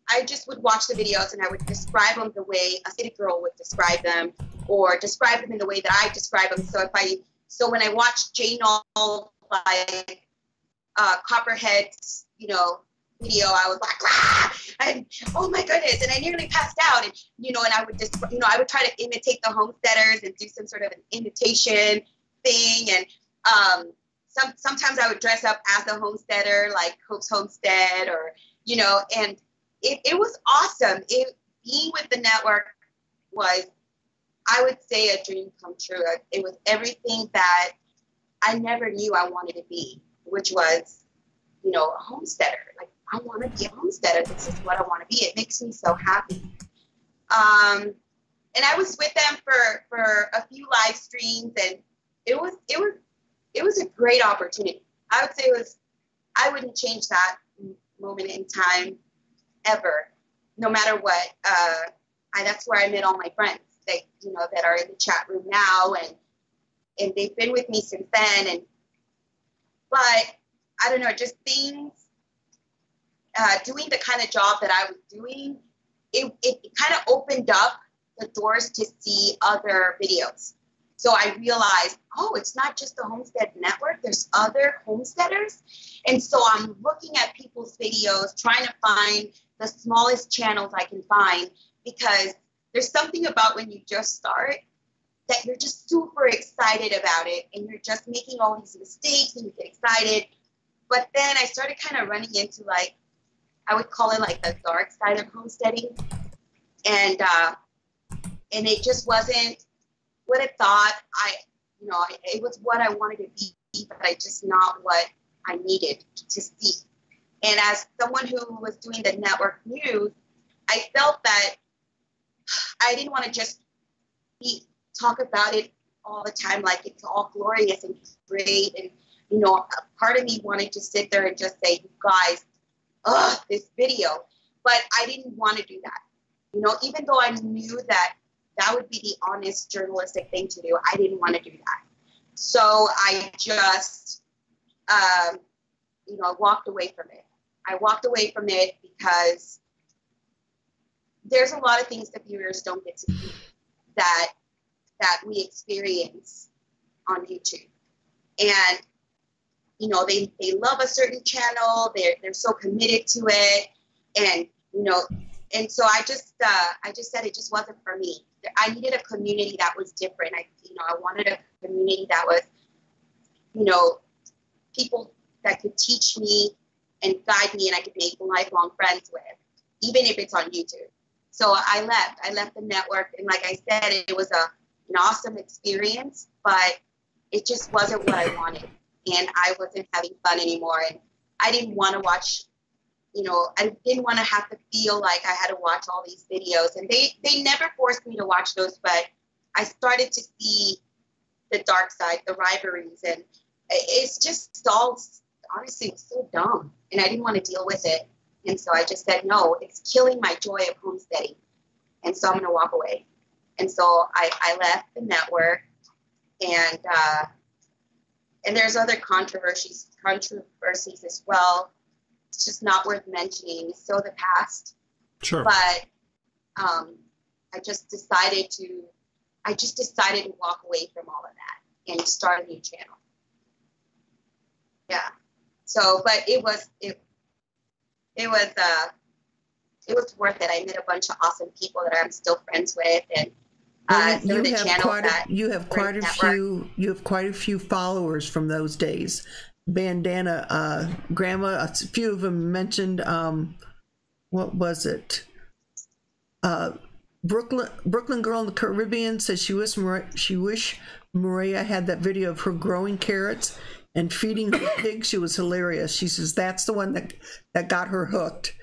I just would watch the videos, and I would describe them the way a city girl would describe them, or describe them in the way that I describe them. So when I watched Jane All, Copperhead's, video, I was like, and oh my goodness, and I nearly passed out, and and I would just, I would try to imitate the homesteaders and do some sort of an imitation thing, and sometimes I would dress up as a homesteader, like Hope's Homestead, or and it was awesome. Being with the network was, I would say, a dream come true. It was everything that I never knew I wanted to be, which was, a homesteader. I want to be a homesteader. This is what I want to be. It makes me so happy. And I was with them for a few live streams, and it was a great opportunity. I would say I wouldn't change that moment in time ever, no matter what. That's where I met all my friends that are in the chat room now, and they've been with me since then. But I don't know, just things, doing the kind of job that I was doing, it kind of opened up the doors to see other videos. So I realized, it's not just the Homestead Network, there's other homesteaders. And so I'm looking at people's videos, trying to find the smallest channels I can find, because there's something about when you just start that you're just super excited about it, and you're just making all these mistakes and you get excited. But then I started kind of running into, like, I would call it like the dark side of homesteading. And it just wasn't what I thought. It was what I wanted to be, but just not what I needed to see. And as someone who was doing the network news, I felt that I didn't want to just talk about it all the time like it's all glorious and great. And, part of me wanted to sit there and just say, you guys, this video. But I didn't want to do that. Even though I knew that would be the honest journalistic thing to do, I didn't want to do that. So I just, walked away from it. I walked away from it because there's a lot of things that viewers don't get to see that we experience on YouTube. And, they love a certain channel. They're so committed to it. And, and so I just said it just wasn't for me. I needed a community that was different. I wanted a community that was, people that could teach me and guide me, and I could make lifelong friends with, even if it's on YouTube. So I left the network, and like I said, it was an awesome experience, but it just wasn't what I wanted, and I wasn't having fun anymore, and I didn't want to watch. I didn't want to have to feel like I had to watch all these videos, and they never forced me to watch those, but I started to see the dark side, the rivalries, and it's just all, honestly, it's so dumb, and I didn't want to deal with it. And so I just said, no, it's killing my joy of homesteading. And so I'm going to walk away. And so I left the network, and there's other controversies as well. It's just not worth mentioning. It's still the past. Sure. But I just decided to walk away from all of that and start a new channel. Yeah. So, but it was worth it. I met a bunch of awesome people that I'm still friends with, and you have quite a few followers from those days. Bandana Grandma, a few of them mentioned what was it? Brooklyn Girl in the Caribbean says she wish Mireya had that video of her growing carrots and feeding her pigs. She was hilarious. She says that's the one that got her hooked.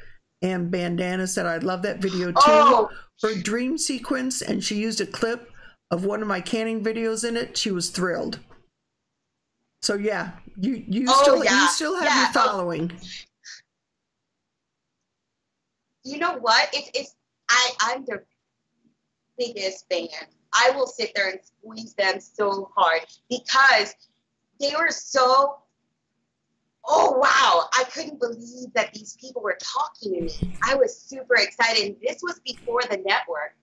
And Bandana said, I love that video too. Oh. Her dream sequence, and she used a clip of one of my canning videos in it. She was thrilled. So yeah, you still have your following. You know what? I'm their biggest fan. I will sit there and squeeze them so hard because they were so, oh wow, I couldn't believe that these people were talking to me. I was super excited. This was before the network.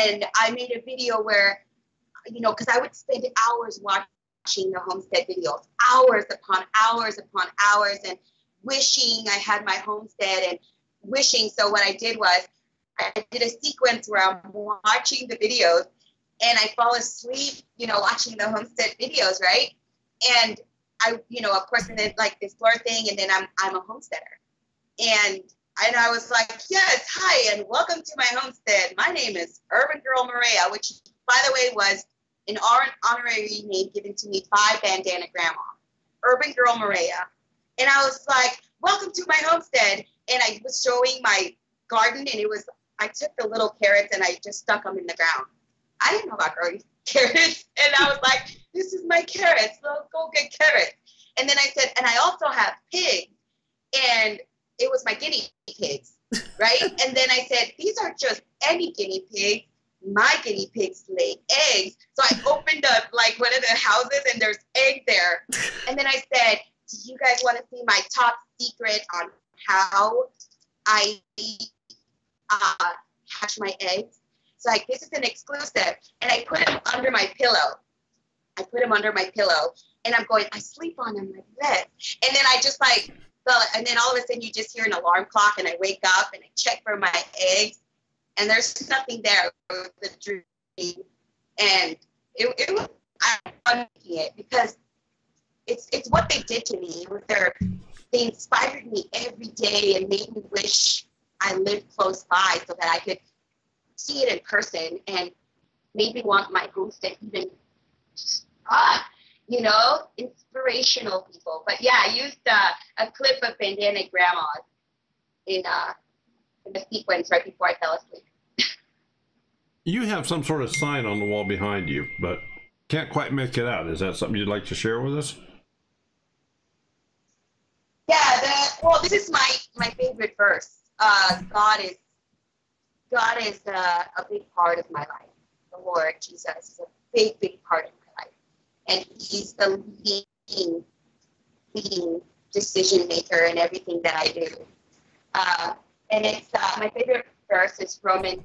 And I made a video where, because I would spend hours watching the Homestead videos, hours upon hours upon hours, and wishing I had my homestead and wishing. So what I did was I did a sequence where I'm watching the videos and I fall asleep, watching the Homestead videos, right? And I, of course, and then like this blur thing, and then I'm a homesteader. And I was like, yes, hi, and welcome to my homestead. My name is Urban Girl Mireya, which, by the way, was an honorary name given to me by Bandana Grandma, Urban Girl Mireya. And I was like, welcome to my homestead. And I was showing my garden, and I took the little carrots and I just stuck them in the ground. I didn't know about growing carrots. And I was like, this is my carrots. Let's go get carrots. And then I said, and I also have pigs. And it was my guinea pigs, right? And then I said, these aren't just any guinea pigs. My guinea pigs lay eggs. So I opened up like one of the houses and there's eggs there. And then I said, do you guys want to see my top secret on how I hatch my eggs? It's like, this is an exclusive. And I put them under my pillow. And I'm going, I sleep on them like this. And then I just like, and then all of a sudden you just hear an alarm clock and I wake up and I check for my eggs and there's nothing there with the dream. And it was, I'm making it because it's what they did to me. They inspired me every day and made me wish I lived close by so that I could see it in person and made me want my homestead even, inspirational people. But yeah, I used a clip of Bandana Grandma's in the sequence right before I fell asleep. You have some sort of sign on the wall behind you, but can't quite make it out. Is that something you'd like to share with us? Yeah, this is my favorite verse. God is a big part of my life. The Lord Jesus is a big, big part of my life. And he's the leading decision maker in everything that I do. And it's my favorite verse is Romans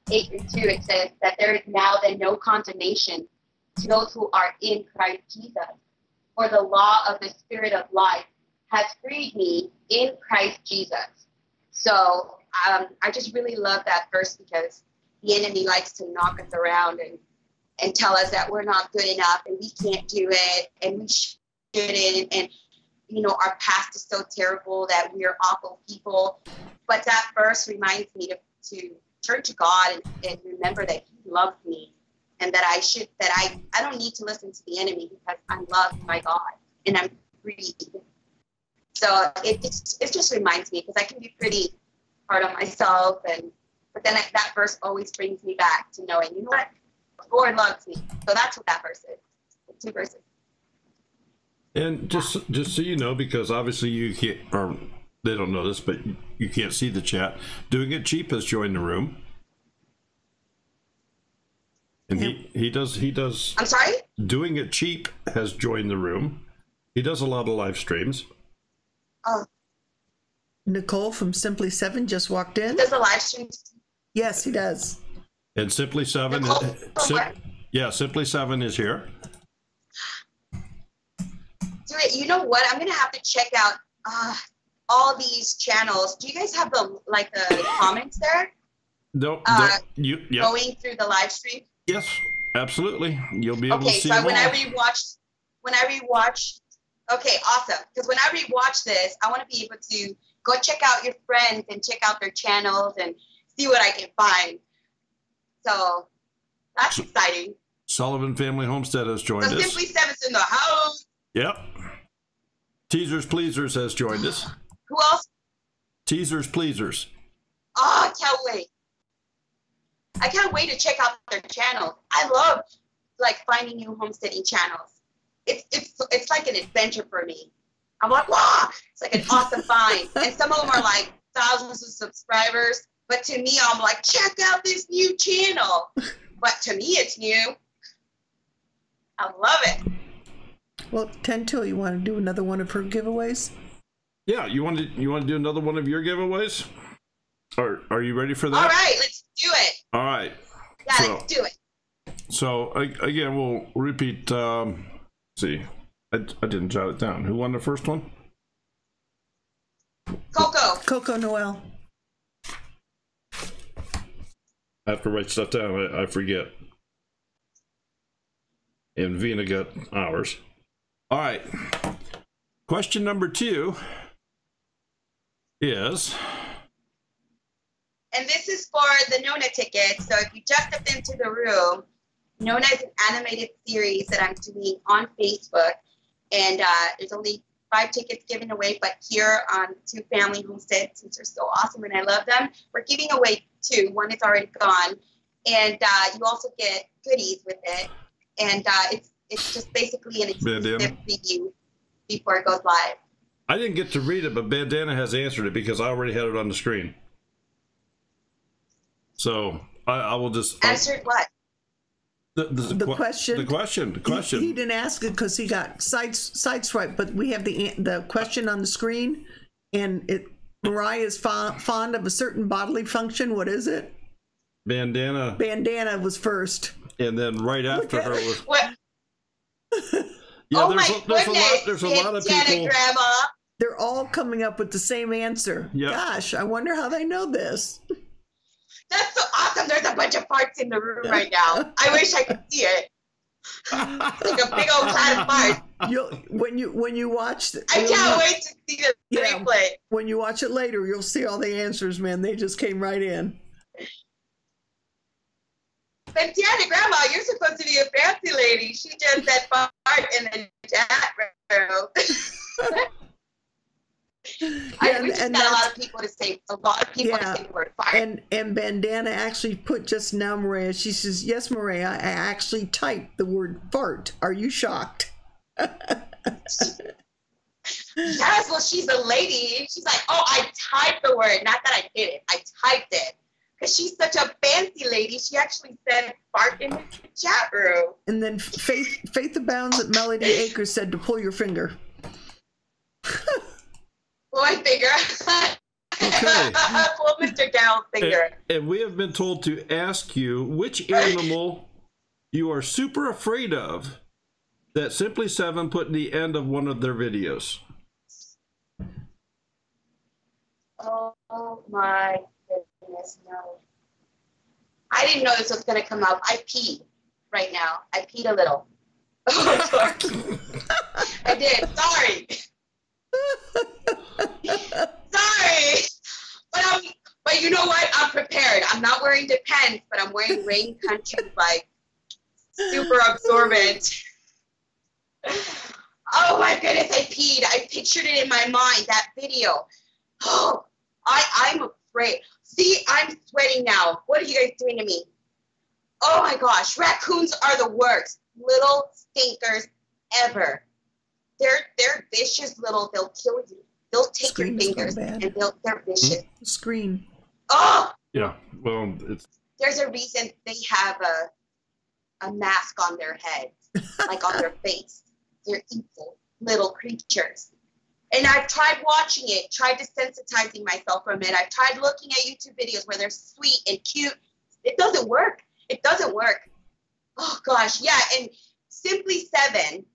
8:2. It says that there is now then no condemnation to those who are in Christ Jesus. For the law of the Spirit of life has freed me in Christ Jesus. So I just really love that verse because the enemy likes to knock us around and tell us that we're not good enough and we can't do it and we shouldn't, and our past is so terrible that we're awful people. But that verse reminds me to turn to God and remember that he loves me and that I don't need to listen to the enemy because I'm loved by God and I'm free. So it just reminds me because I can be pretty hard on myself, but then that verse always brings me back to knowing, you know what, the Lord loves me. So that's what that verse is. The 2 verses. And just so you know, because obviously you can't, or they don't know this, but you can't see the chat. Doing It Cheap has joined the room, and he does. I'm sorry. Doing It Cheap has joined the room. He does a lot of live streams. Oh. Nicole from Simply 7 just walked in. Does the live stream? Yes, he does. And Simply 7, Simply 7 is here. You know what? I'm gonna have to check out all these channels. Do you guys have the comments there? No, yep. Going through the live stream. Yes, absolutely. You'll be able to see them all. Okay, so when I rewatch, okay, awesome. Because when I rewatch this, I want to be able to go check out your friends and check out their channels and see what I can find. So that's exciting. Sullivan Family Homestead has joined us. Simply 7's in the house. Yep. Teasers Pleasers has joined us. Who else? Teasers Pleasers. Oh, I can't wait. I can't wait to check out their channels. I love finding new homesteading channels. It's like an adventure for me. I'm like, wow, it's like an awesome find. And some of them are like thousands of subscribers. But to me, I'm like, check out this new channel. But to me, it's new. I love it. Well, Tento, you want to do another one of her giveaways? Yeah, you want to do another one of your giveaways? Are you ready for that? All right, let's do it. All right. Yeah, let's do it. So again, we'll repeat. See, I didn't jot it down. Who won the first one? Coco Noel. I have to write stuff down. I forget. And Vina got ours. All right. Question number 2 is. And this is for the Nonna ticket. So if you just stepped into the room, Nonna is an animated series that I'm doing on Facebook. And there's only 5 tickets given away. But here on 2 Family Homestead, since they're so awesome and I love them, we're giving away 2. One is already gone. and you also get goodies with it. And it's just basically an exclusive preview before it goes live. I didn't get to read it, but Bandana has answered it because I already had it on the screen. So I will just answered what? The question. The question. He didn't ask it because he got sideswiped. But we have the question on the screen, and Mariah is fond of a certain bodily function. What is it? Bandana. Bandana was first, and then right after her was. What? Yeah, there's a lot of people. Grandma. They're all coming up with the same answer. Yep. Gosh, I wonder how they know this. That's so awesome. There's a bunch of farts in the room right now. I wish I could see it. Like a big old cloud of farts. When you watch I can't wait to see the replay. When you watch it later, you'll see all the answers, man. They just came right in. But Tiana, Grandma, you're supposed to be a fancy lady. She just said fart in the chat room. I wish got a lot of people to say a lot of people to say the word fart. And Bandana actually put just now, Mariah. She says, "Yes, Mariah, I actually typed the word fart. Are you shocked?" Yes, well, she's a lady. She's like, "Oh, I typed the word. Not that I did it. I typed it." Because she's such a fancy lady, she actually said fart in the chat room. And then Faith Abounds at Melody Acres said to pull your finger. Pull my finger. Okay. Pull Mr. Daryl's finger. And we have been told to ask you which animal you are super afraid of that Simply Seven put in the end of one of their videos. Oh my goodness, no. I didn't know this was going to come up. I peed right now. I peed a little. Oh, sorry. I did. Sorry. Sorry. But you know what? I'm prepared. I'm not wearing Depends, but I'm wearing Rain Country, like, super absorbent. Oh my goodness, I peed. I pictured it in my mind, that video. Oh, I'm afraid. See, I'm sweating now. What are you guys doing to me? Oh my gosh, raccoons are the worst. Little stinkers ever. They're vicious little, they'll kill you. They'll take your fingers and they're vicious. Screen. Oh! Yeah, well, there's a reason they have a mask on their heads, like on their face. They're evil little creatures. And I've tried watching it, tried desensitizing myself from it. I've tried looking at YouTube videos where they're sweet and cute. It doesn't work. It doesn't work. Oh, gosh. Yeah, and Simply Seven,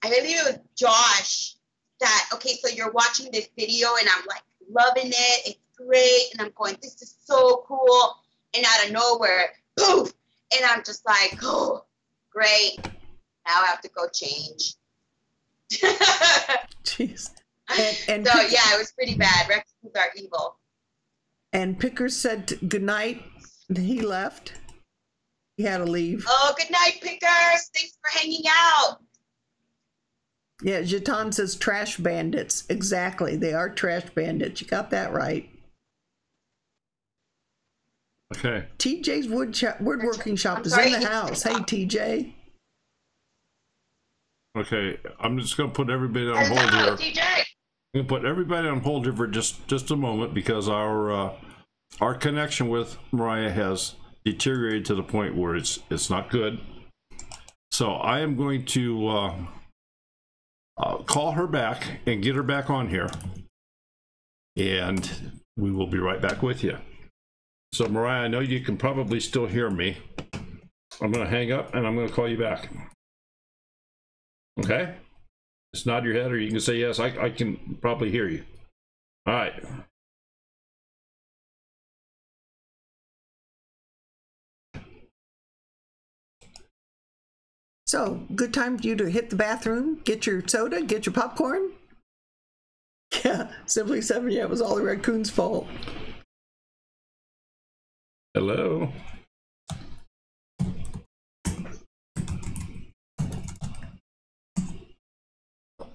I believe it was Josh that, okay, so you're watching this video, and I'm, like, loving it. It's great. And I'm going, this is so cool. And out of nowhere, poof. And I'm just like, oh, great. Now I have to go change. Jeez. And so yeah, it was pretty bad. Raccoons are evil. And Picker said good night. He left. He had to leave. Oh, good night, Pickers. Thanks for hanging out. Yeah, Jatan says trash bandits. Exactly. They are trash bandits. You got that right. Okay. TJ's woodworking shop is in the house. Hey, TJ. Okay, I'm just going to put everybody on hold here. TJ. I'm going to put everybody on hold here for just a moment because our connection with Mariah has deteriorated to the point where it's not good. So I am going to call her back and get her back on here, and we will be right back with you. So Mariah, I know you can probably still hear me. I'm going to hang up and I'm going to call you back. Okay? Just nod your head, or you can say yes. I can probably hear you. All right. So, good time for you to hit the bathroom, get your soda, get your popcorn. Yeah, Simply Seven, yeah, it was all the raccoons' fault. Hello?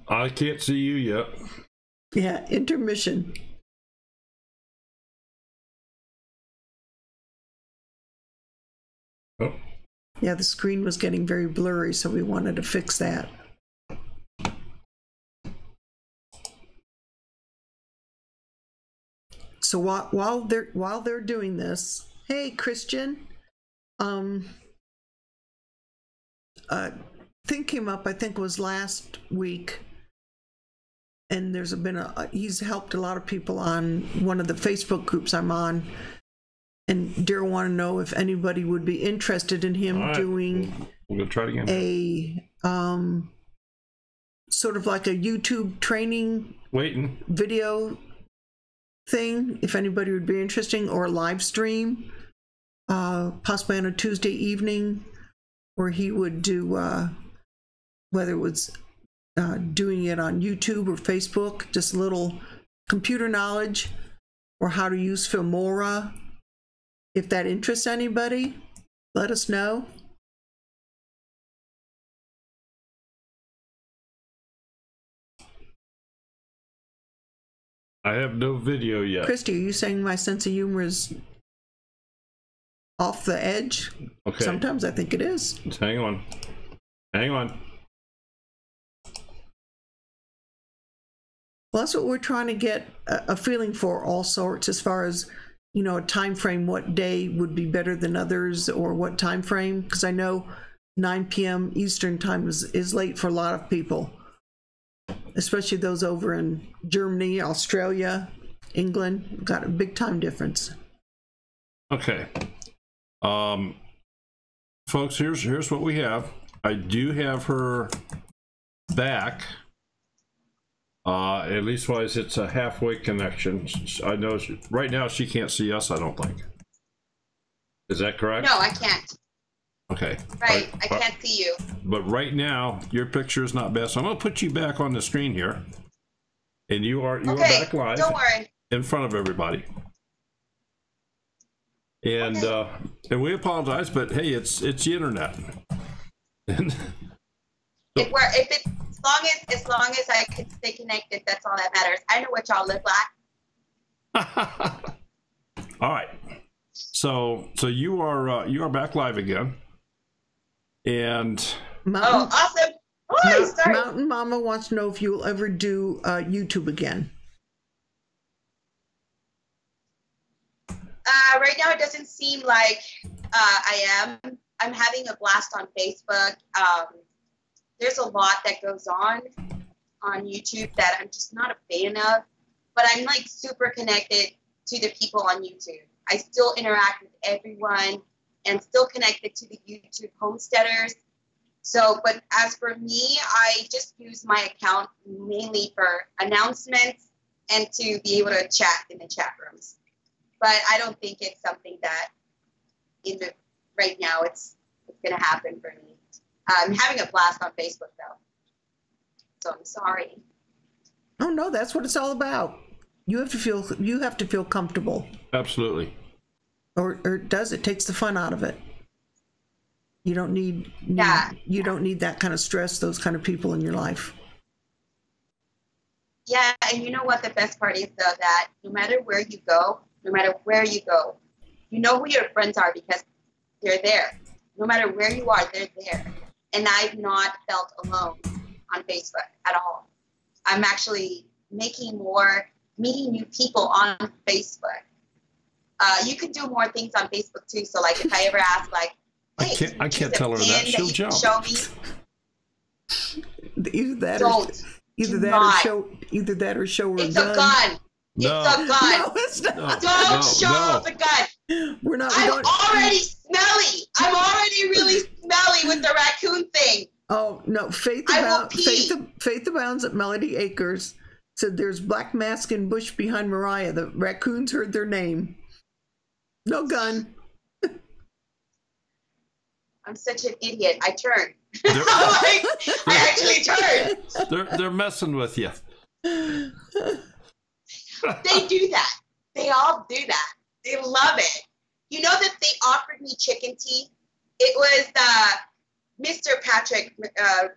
I can't see you yet. Yeah, intermission. Oh. Yeah, the screen was getting very blurry, so we wanted to fix that. So while they're doing this, hey Christian, thing came up, I think it was last week, and he's helped a lot of people on one of the Facebook groups I'm on, and Daryl want to know if anybody would be interested in him doing we're gonna try it again. A sort of like a YouTube training video thing, if anybody would be interested, or a live stream, possibly on a Tuesday evening, where he would do whether it was doing it on YouTube or Facebook, just a little computer knowledge or how to use Filmora. If that interests anybody, let us know. I have no video yet. Christy, are you saying my sense of humor is off the edge? Okay. Sometimes I think it is. Just hang on. Hang on. Well, that's what we're trying to get a feeling for, all sorts, as far as, you know, a time frame, what day would be better than others, or what time frame, because I know 9 p.m. Eastern time is late for a lot of people, especially those over in Germany, Australia, England. Got a big time difference. Okay. Folks, here's what we have. I do have her back. At least wise, it's a halfway connection. I know right now she can't see us, I don't think. Is that correct? No, I can't. Okay. Right, I can't see you. But right now, your picture is not bad. So I'm going to put you back on the screen here. And you are back live. Don't worry. In front of everybody. And and we apologize, but hey, it's the internet. And as long as I can stay connected, that's all that matters. I know what y'all look like. All right. So you are back live again. And awesome. Oh, sorry. Mountain Mama wants to know if you'll ever do YouTube again. Right now, it doesn't seem like I am. I'm having a blast on Facebook. There's a lot that goes on YouTube that I'm just not a fan of, but I'm like super connected to the people on YouTube. I still interact with everyone and still connected to the YouTube homesteaders. So, but as for me, I just use my account mainly for announcements and to be able to chat in the chat rooms. But I don't think it's something that right now it's going to happen for me. I'm having a blast on Facebook though, so I'm sorry. Oh no, that's what it's all about. You have to feel comfortable. Absolutely. Or it takes the fun out of it. You don't need don't need that kind of stress, those kind of people in your life. Yeah, and you know what the best part is though, that no matter where you go, you know who your friends are because they're there. No matter where you are, they're there. And I've not felt alone on Facebook at all. I'm actually meeting new people on Facebook. You can do more things on Facebook too. So like if I ever ask like, hey, I can't tell her that. She'll jump. Show me. Either that or show her it's a gun. A gun. No. It's a gun. No, it's not. Don't show the gun. I'm already smelly. I'm already really smelly with the raccoon thing. Oh no, Faith Abounds at Melody Acres said there's black mask in bush behind Mariah. The raccoons heard their name. No gun. I'm such an idiot. I turned. I actually turned. They're messing with you. They do that. They all do that. They love it. You know that they offered me chicken tea? It was Mr. Patrick,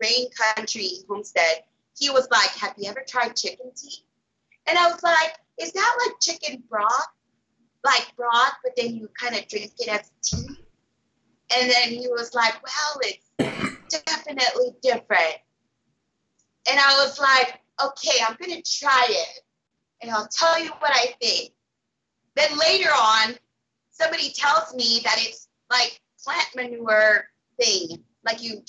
Rain Country Homestead. He was like, have you ever tried chicken tea? And I was like, is that like chicken broth? Like broth, but then you kind of drink it as tea? And then he was like, well, it's definitely different. And I was like, okay, I'm going to try it. And I'll tell you what I think. Then later on, somebody tells me that it's like plant manure thing. Like you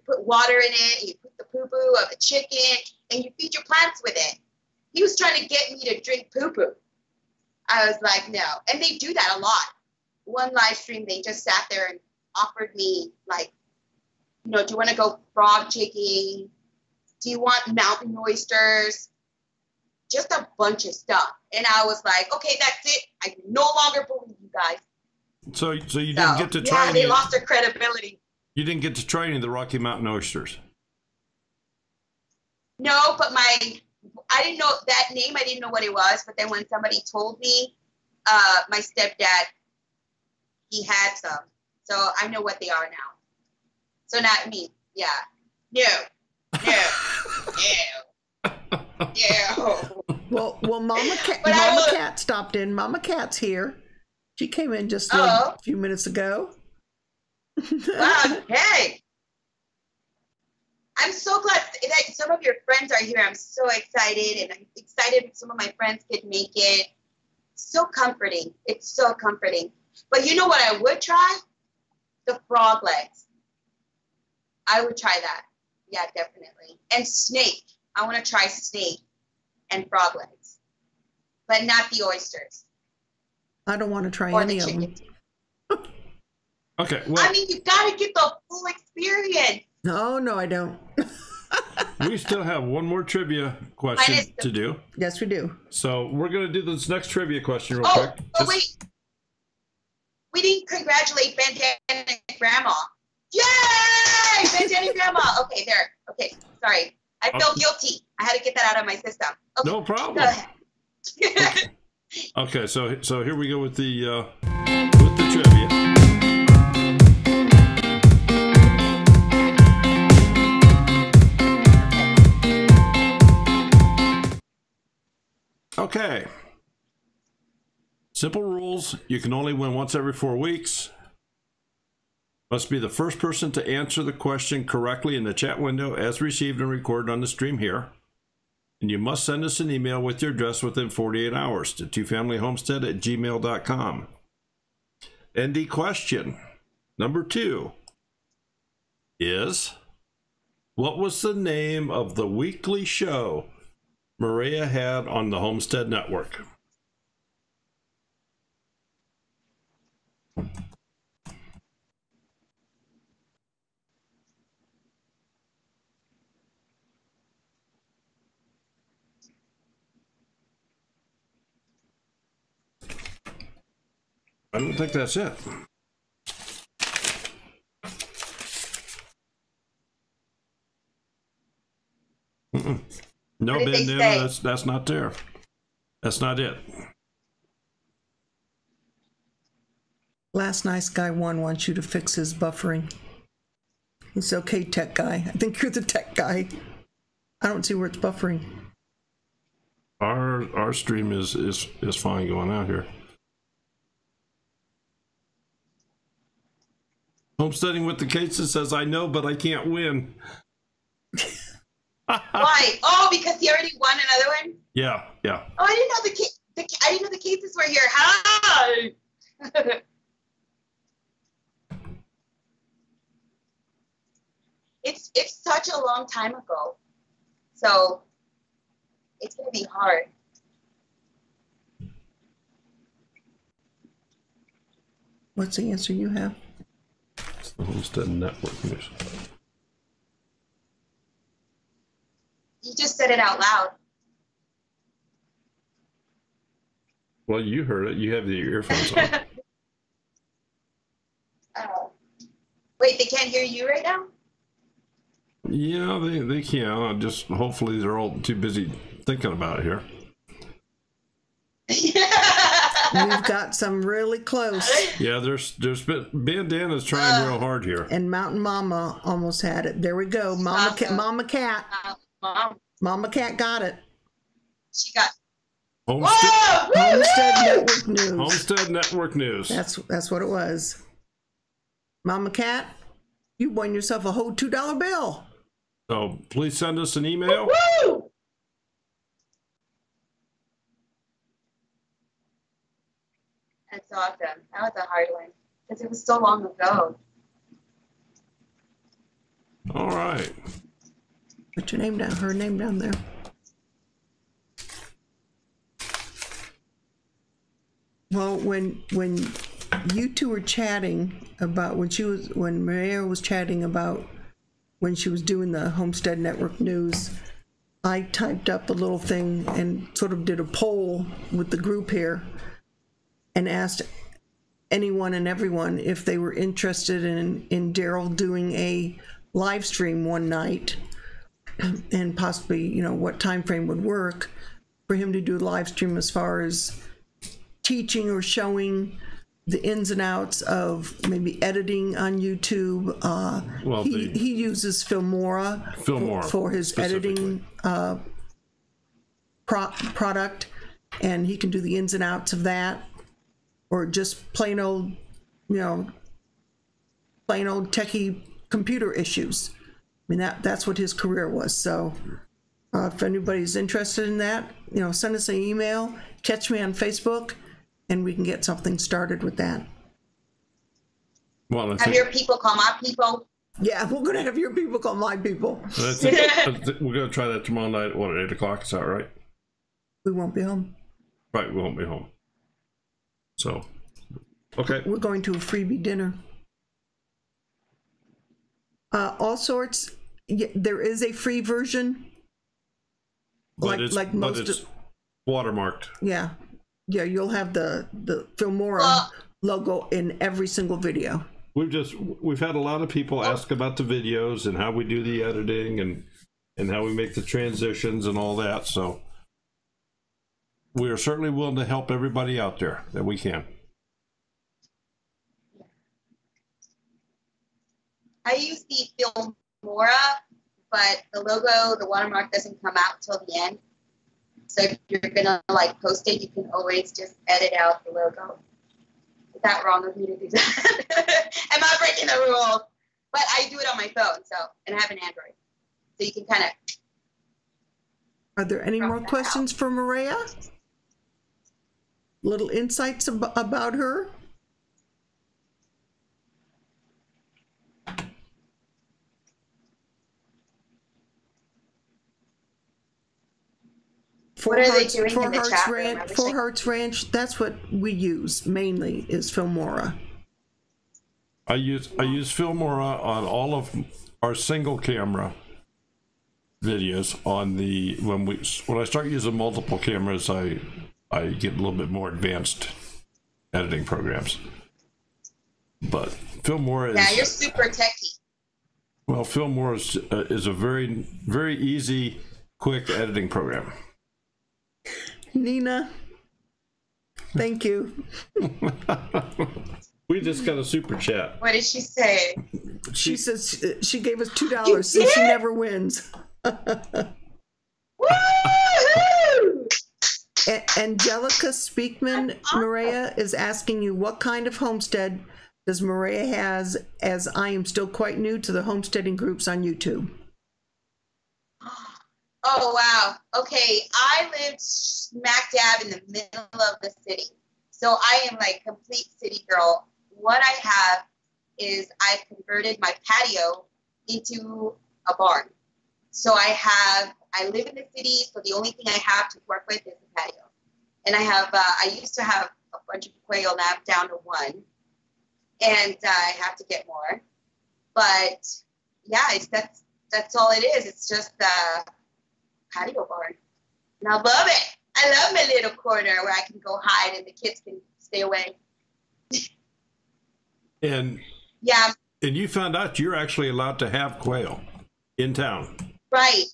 put water in it, you put the poo-poo of a chicken, and you feed your plants with it. He was trying to get me to drink poo-poo. I was like, no. And they do that a lot. One live stream, they just sat there and offered me, like, you know, do you want to go frog jigging? Do you want mountain oysters? Just a bunch of stuff. And I was like, okay, that's it. I no longer believe you guys. So you didn't get to try any. Yeah, they lost their credibility. You didn't get to try any of the Rocky Mountain oysters. No, but I didn't know that name. I didn't know what it was. But then when somebody told me, my stepdad, he had some. So I know what they are now. So not me. Yeah. No. Well, Mama Cat stopped in. Mama Cat's here. She came in just a few minutes ago. Wow, hey. I'm so glad that some of your friends are here. I'm so excited, and I'm excited some of my friends could make it. So comforting. It's so comforting. But you know what I would try? The frog legs. I would try that. Yeah, definitely. And snake. I want to try snake and frog legs. But not the oysters. I don't want to try or any the of chicken. them. Okay. Well, I mean, you got to get the full experience. No, I don't. we still have one more trivia question to do. Yes, we do. So we're going to do this next trivia question real quick. Oh, wait. We didn't congratulate Bandana Grandma. Yay! Bandana Grandma. Okay, there. Okay, sorry. I feel guilty. I had to get that out of my system. Okay, no problem. Go ahead. Okay, so here we go with the trivia. Okay. Simple rules. You can only win once every 4 weeks. Must be the first person to answer the question correctly in the chat window as received and recorded on the stream here. And you must send us an email with your address within 48 hours to twofamilyhomestead@gmail.com. And the question, number 2, is, what was the name of the weekly show Mireya had on the Homestead Network? I don't think that's it. No, Ben, that's not there. That's not it. Last nice guy one wants you to fix his buffering. He's okay, tech guy. I think you're the tech guy. I don't see where it's buffering. Our stream is fine going out here. Homesteading with the cases says, I know, but I can't win. Why? Oh, because he already won another one? Yeah. Oh, I didn't know I didn't know the cases were here. Hi! It's such a long time ago. So it's gonna be hard. What's the answer you have? It's the Homestead Network News. You just said it out loud. Well, you heard it. You have the earphones on. Oh. Wait, they can't hear you right now? Yeah, they can. Just hopefully they're all too busy thinking about it here. We've got some really close. Yeah, there's been Bandana's trying real hard here. And Mountain Mama almost had it. There we go. Mama Cat got it. She got Homestead Network News. Homestead Network News. That's what it was. Mama Cat, you won yourself a whole $2 bill. So please send us an email. Woo! That's awesome. That was a hard one because it was so long ago. All right. Put your name down, her name down there. Well, when you two were chatting about when Mireya was chatting about when she was doing the Homestead Network news, I typed up a little thing and sort of did a poll with the group here and asked anyone and everyone if they were interested in Daryl doing a live stream one night, and possibly, you know, what time frame would work for him to do a live stream as far as teaching or showing the ins and outs of maybe editing on YouTube. Well, he uses Filmora for his editing product, and he can do the ins and outs of that, or just plain old, you know, plain old techie computer issues. I mean, that's what his career was. So if anybody's interested in that, you know, send us an email, catch me on Facebook, and we can get something started with that. Well, have your people call my people. Yeah, we're going to have your people call my people. We're going to try that tomorrow night, what, at 8 o'clock? Is that right? We won't be home. Right, we won't be home. So, okay. We're going to a freebie dinner. All sorts. Yeah, there is a free version. But it's watermarked. Yeah. Yeah, you'll have the Filmora logo in every single video. We've had a lot of people ask about the videos and how we do the editing and how we make the transitions and all that. So we are certainly willing to help everybody out there that we can. I use the Filmora, but the logo, the watermark doesn't come out till the end. So if you're gonna like post it, you can always just edit out the logo. Is that wrong of me to do that? Am I breaking the rules? But I do it on my phone, and I have an Android, so you can kind of. Are there any more questions for Mireya? Little insights about her? What are they doing in the chat room? Four Hearts Ranch, that's what we use mainly, is Filmora. I use Filmora on all of our single camera videos. When I start using multiple cameras, I get a little bit more advanced editing programs. But Filmora is... Yeah, you're super techie. Well, Filmora is a very, very easy, quick editing program. Nina, thank you. We just got a super chat. What did she say? She says she gave us $2 since she never wins. Woohoo! Angelica Speakman, Mireya is asking you, what kind of homestead does Mireya has, as I am still quite new to the homesteading groups on YouTube? Oh, wow. Okay, I live smack dab in the middle of the city. So I am like complete city girl. What I have is I've converted my patio into a barn. So I live in the city, so the only thing I have to work with is the patio. And I used to have a bunch of quail, now I'm down to one. And I have to get more. But yeah, that's all it is. It's just patio barn, and I love it. I love my little corner where I can go hide and the kids can stay away. And yeah, and you found out you're actually allowed to have quail in town. Right.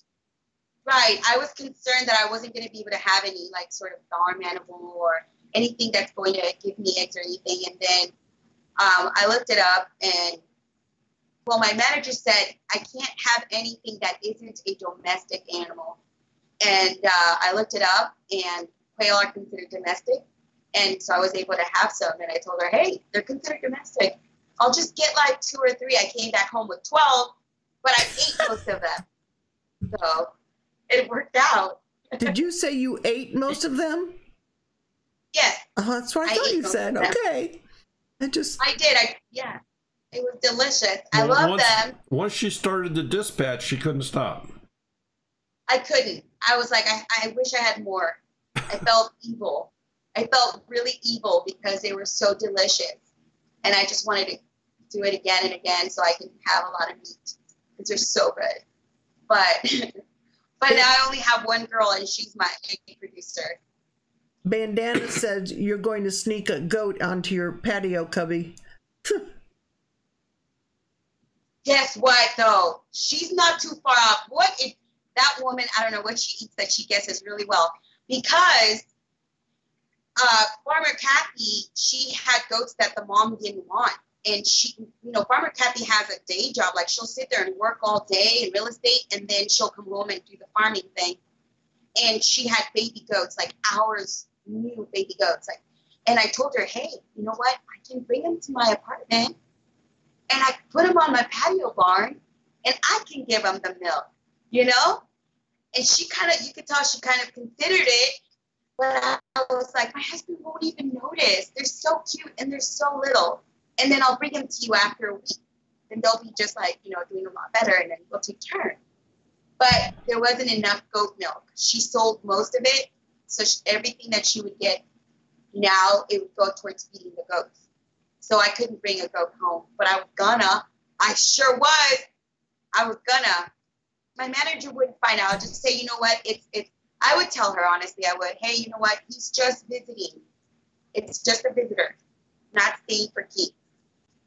I was concerned that I wasn't going to be able to have any like sort of farm animal or anything that's going to give me eggs or anything. And then I looked it up, and well, my manager said I can't have anything that isn't a domestic animal. And I looked it up, and quail are considered domestic. And so I was able to have some. And I told her, hey, they're considered domestic. I'll just get like 2 or 3. I came back home with 12, but I ate most of them. So it worked out. Did you say you ate most of them? Yes. That's what I thought you said. Okay. I did. Yeah. It was delicious. I love them. Once she started the dispatch, she couldn't stop. I couldn't. I was like, I wish I had more. I felt evil. I felt really evil because they were so delicious. And I just wanted to do it again and again so I can have a lot of meat because they're so good. But now I only have one girl and she's my egg producer. Bandana said you're going to sneak a goat onto your patio, Cubby. Guess what, though? She's not too far off. What if that woman, I don't know what she eats that she guesses really well. Because Farmer Kathy, she had goats that the mom didn't want. And she, Farmer Kathy has a day job. Like, she'll sit there and work all day in real estate, and then she'll come home and do the farming thing. And she had baby goats, like ours, new baby goats. And I told her, hey, you know what? I can bring them to my apartment. And I put them on my patio barn, and I can give them the milk, And she you could tell she kind of considered it, but I was like, my husband won't even notice. They're so cute, and they're so little. And then I'll bring them to you after a week. And they'll be just doing a lot better, and then we'll take turns. But there wasn't enough goat milk. She sold most of it, so everything that she would get now, it would go towards feeding the goats. So I couldn't bring a goat home, but I was gonna. I sure was. I was gonna. My manager wouldn't find out. I'd just say, you know what? It's. I would tell her, honestly, I would. Hey, you know what? He's just visiting. It's just a visitor, not staying for keeps.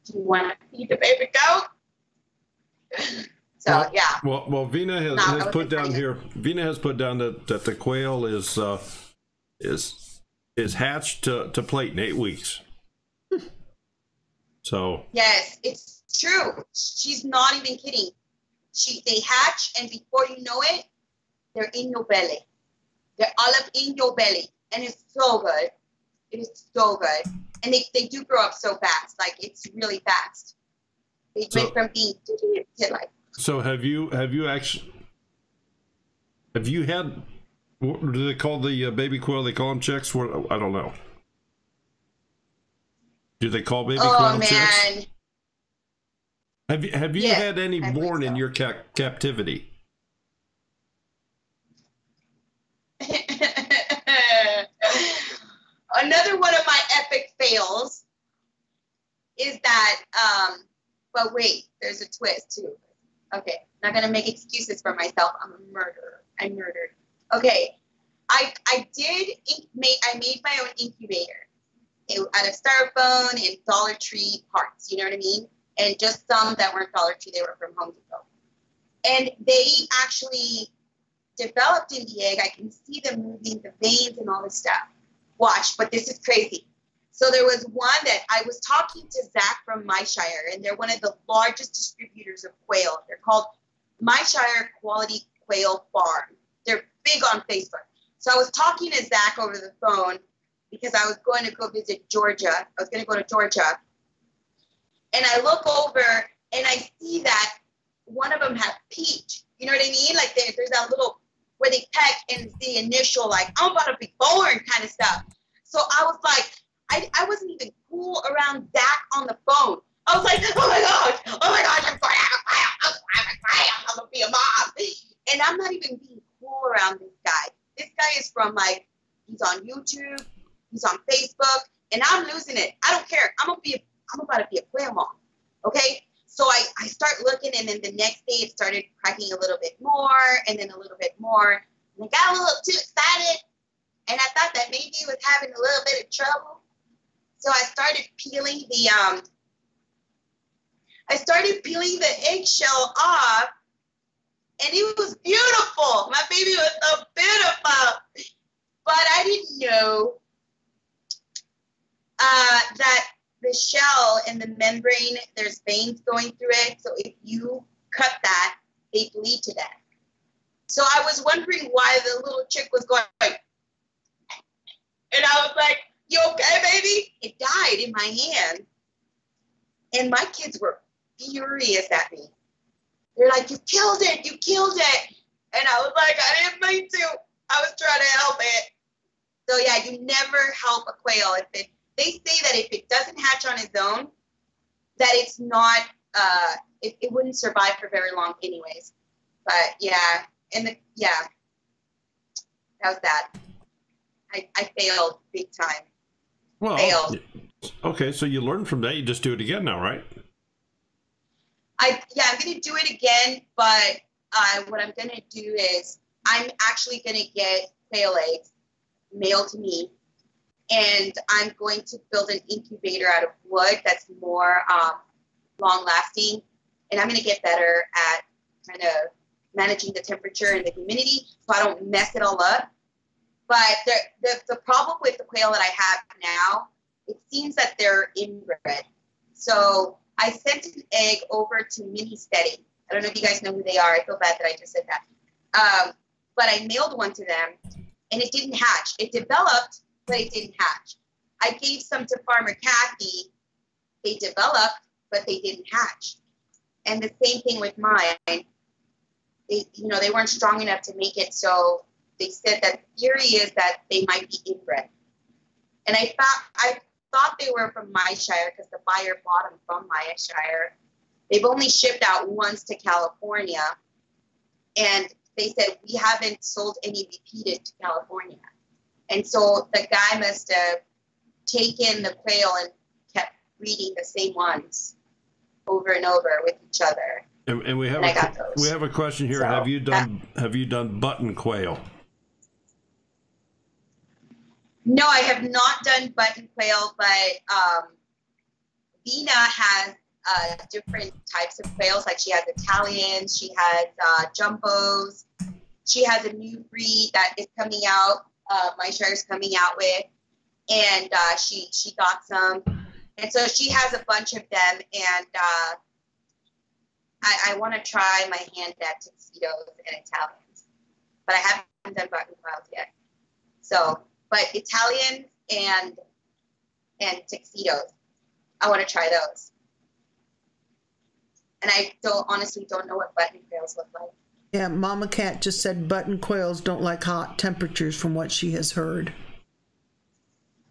Do you want to feed the baby goat? So, yeah. Well, Vina has put down here. Vina has put down that the quail is hatched to plate in 8 weeks. So yes, it's true. She's not even kidding. They hatch, and before you know it, they're in your belly. They're all up in your belly, and it's so good. It is so good, and they do grow up so fast. Like, it's really fast. They went from being to like. So have you had? What do they call the baby quail? They call them chicks. I don't know. Do they call baby quail chicks? Have you had any born in your captivity? Another one of my epic fails is that, but wait, there's a twist too. Okay, not gonna make excuses for myself. I'm a murderer. I murdered. Okay, I made my own incubator out of styrofoam and Dollar Tree parts. You know what I mean? And just some that weren't Dollar Tree, they were from Home Depot. And they actually developed in the egg. I can see them moving the veins and all this stuff. Watch, but this is crazy. So there was one that I was talking to Zach from Myshire, and they're one of the largest distributors of quail. They're called Myshire Quality Quail Farm. They're big on Facebook. So I was talking to Zach over the phone because I was going to go visit Georgia. I was going to go to Georgia. And I look over and I see that one of them has peach. You know what I mean? Like there's that little where they peck and the initial, like, I'm about to be born kind of stuff. So I was like, I wasn't even cool around Zach on the phone. I was like, oh my gosh, I'm going to have I'm going to be a mom. And I'm not even being cool around this guy. This guy is from he's on YouTube, he's on Facebook, and I'm losing it. I don't care. I'm about to be a quail mom. Okay? So I start looking, and then the next day it started cracking a little bit more, and then a little bit more. And I got a little too excited, and I thought that maybe it was having a little bit of trouble. So I started peeling the eggshell off, and it was beautiful. My baby was so beautiful. But I didn't know that the shell and the membrane, there's veins going through it. So if you cut that, they bleed to death. So I was wondering why the little chick was going, and I was like, you okay, baby? It died in my hand. And my kids were furious at me. They're like, you killed it, you killed it. And I was like, I didn't mean to. I was trying to help it. So yeah, you never help a quail. They say that if it doesn't hatch on its own, that it's not, it wouldn't survive for very long anyways. But yeah, that was that. I failed big time. Well, Failed. Okay, so you learned from that. You just do it again now, right? I'm going to do it again, but what I'm going to do is I'm actually going to get quail eggs mailed to me, and I'm going to build an incubator out of wood that's more long-lasting, and I'm going to get better at kind of managing the temperature and the humidity so I don't mess it all up. But the problem with the quail that I have now, it seems that they're inbred. So I sent an egg over to Homesteading. I don't know if you guys know who they are. I feel bad that I just said that. But I mailed one to them, and it didn't hatch. It developed, but it didn't hatch. I gave some to Farmer Kathy. They developed, but they didn't hatch. And the same thing with mine. They weren't strong enough to make it, so they said that the theory is that they might be inbred. And I thought they were from my shire because the buyer bought them from my shire. They've only shipped out once to California, and they said we haven't sold any repeated to California. And so the guy must have taken the quail and kept breeding the same ones over and over with each other. And we have a question here. So, have you done button quail? No, I have not done button quail, but Vina has different types of quails. Like she has Italians, she has jumbos. She has a new breed that is coming out. My share is coming out with, and she got some, and so she has a bunch of them. And I want to try my hand at tuxedos and Italians, but I haven't done button quails yet. So, but Italians and tuxedos, I want to try those. And I honestly don't know what button quails look like. Yeah, Mama Cat just said button quails don't like hot temperatures from what she has heard.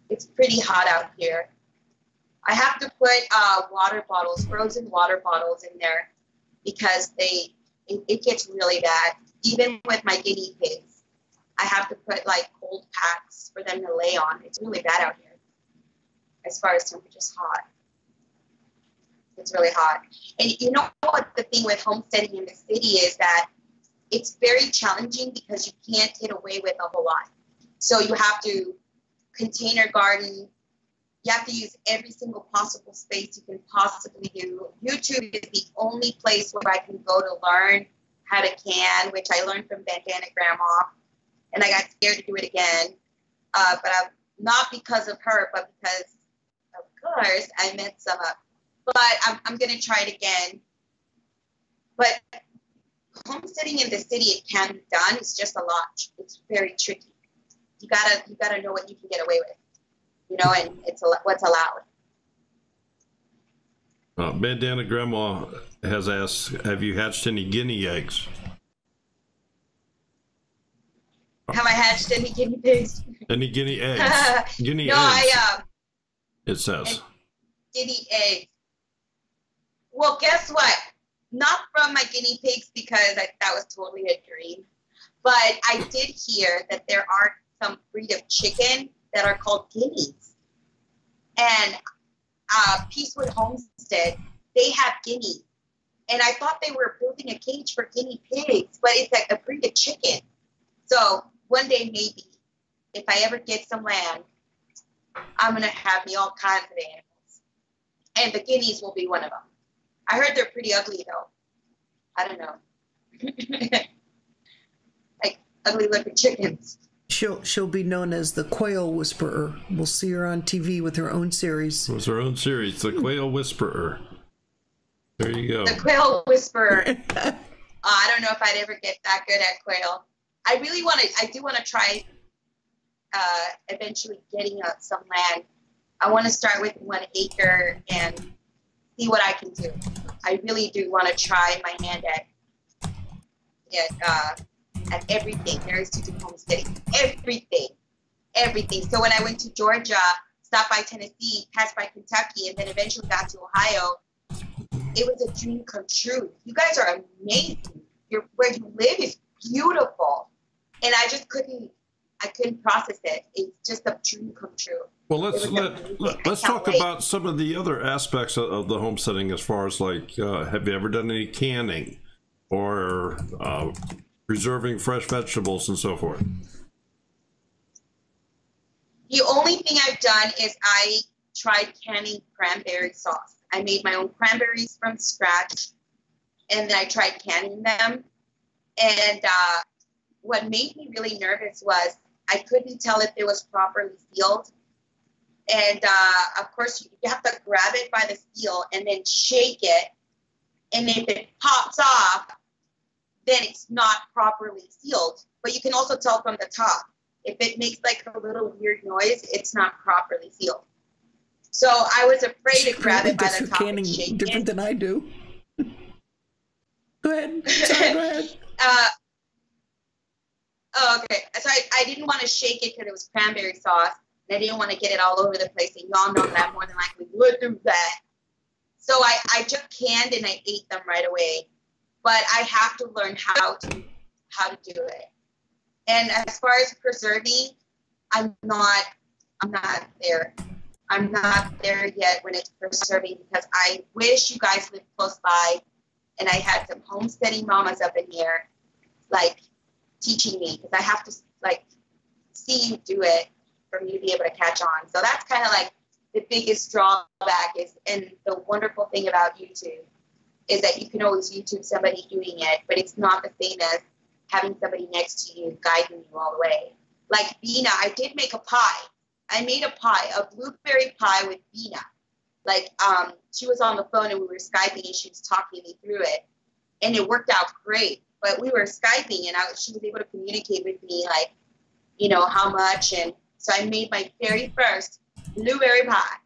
It's pretty hot out here. I have to put water bottles, frozen water bottles in there because it gets really bad. Even with my guinea pigs, I have to put like cold packs for them to lay on. It's really bad out here as far as temperature's hot. It's really hot. And you know what the thing with homesteading in the city is that it's very challenging because you can't get away with a whole lot. So you have to container garden. You have to use every single possible space you can possibly do. YouTube is the only place where I can go to learn how to can, which I learned from Bandana Grandma. And I got scared to do it again. But not because of her, but because, of course, I messed some up. But I'm going to try it again. But homesteading in the city, it can be done. It's just a lot. It's very tricky. You gotta know what you can get away with, and it's what's allowed. Bandana Grandma has asked, have you hatched any guinea eggs? Have I hatched any guinea pigs? Any guinea eggs? Guinea eggs. It says. Guinea eggs. Well, guess what? Not from my guinea pigs because that was totally a dream. But I did hear that there are some breed of chicken that are called guineas. And Peacewood Homestead, they have guineas. And I thought they were building a cage for guinea pigs, but it's like a breed of chicken. So one day maybe, if I ever get some land, I'm going to have me all kinds of animals. And the guineas will be one of them. I heard they're pretty ugly, though. I don't know. Like ugly looking chickens. She'll be known as the Quail Whisperer. We'll see her on TV with her own series. It was her own series, the Quail Whisperer. There you go. The Quail Whisperer. I don't know if I'd ever get that good at quail. I do want to try eventually getting some land. I want to start with 1 acre and see what I can do. I really do want to try my hand at everything there is to do homesteading. Everything. So when I went to Georgia, stopped by Tennessee, passed by Kentucky, and then eventually got to Ohio, it was a dream come true. You guys are amazing. Where you live is beautiful. And I just couldn't process it. It's just a dream come true. Well, let's talk about some of the other aspects of the homesteading, as far as like, have you ever done any canning or preserving fresh vegetables and so forth? The only thing I've done is I tried canning cranberry sauce. I made my own cranberries from scratch, and then I tried canning them. And what made me really nervous was I couldn't tell if it was properly sealed. And of course, you have to grab it by the seal and then shake it. And if it pops off, then it's not properly sealed. But you can also tell from the top. If it makes like a little weird noise, it's not properly sealed. So I was afraid to grab it by the top and shake it. Different than I do. Go ahead. Sorry, go ahead. Okay. So I didn't want to shake it because it was cranberry sauce. And I didn't want to get it all over the place. And y'all know that I more than likely would do that. So I just canned and I ate them right away. But I have to learn how to do it. And as far as preserving, I'm not there. I'm not there yet when it's preserving, because I wish you guys lived close by and I had some homesteading mamas up in here, like, teaching me, because I have to, like, see you do it for me to be able to catch on. So that's kind of like the biggest drawback is, and the wonderful thing about YouTube is that you can always YouTube somebody doing it, but it's not the same as having somebody next to you guiding you all the way. Like Bina, I did make a pie. I made a pie, a blueberry pie with Bina. Like, she was on the phone and we were Skyping and she was talking me through it. And it worked out great. But we were Skyping and she was able to communicate with me, like, you know, how much. And so I made my very first blueberry pie.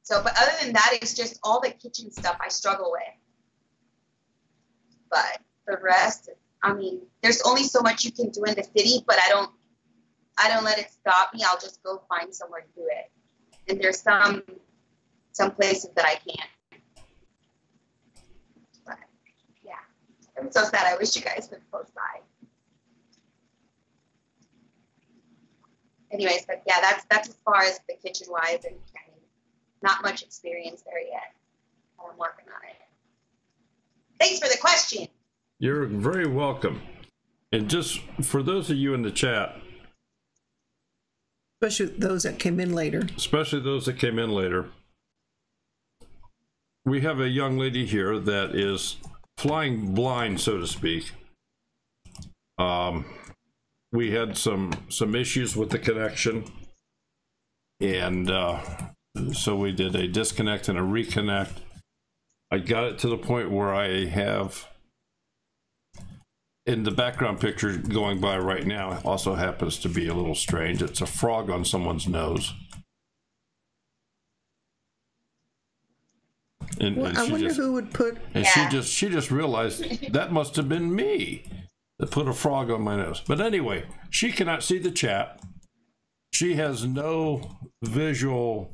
So, but other than that, it's just all the kitchen stuff I struggle with. But the rest, I mean, there's only so much you can do in the city, but I don't let it stop me. I'll just go find somewhere to do it. And there's some places that I can't. But yeah, I'm so sad. I wish you guys lived close by. Anyways, but yeah, that's as far as the kitchen wise, and not much experience there yet. I'm working on it. Thanks for the question. You're very welcome. And just for those of you in the chat, especially those that came in later. We have a young lady here that is flying blind, so to speak. We had some issues with the connection, and so we did a disconnect and a reconnect. I got it to the point where I have, in the background picture going by right now, it also happens to be a little strange. It's a frog on someone's nose. And, well, I wonder who would put. And yeah. she just realized that must have been me that put a frog on my nose. But anyway, she cannot see the chat. She has no visual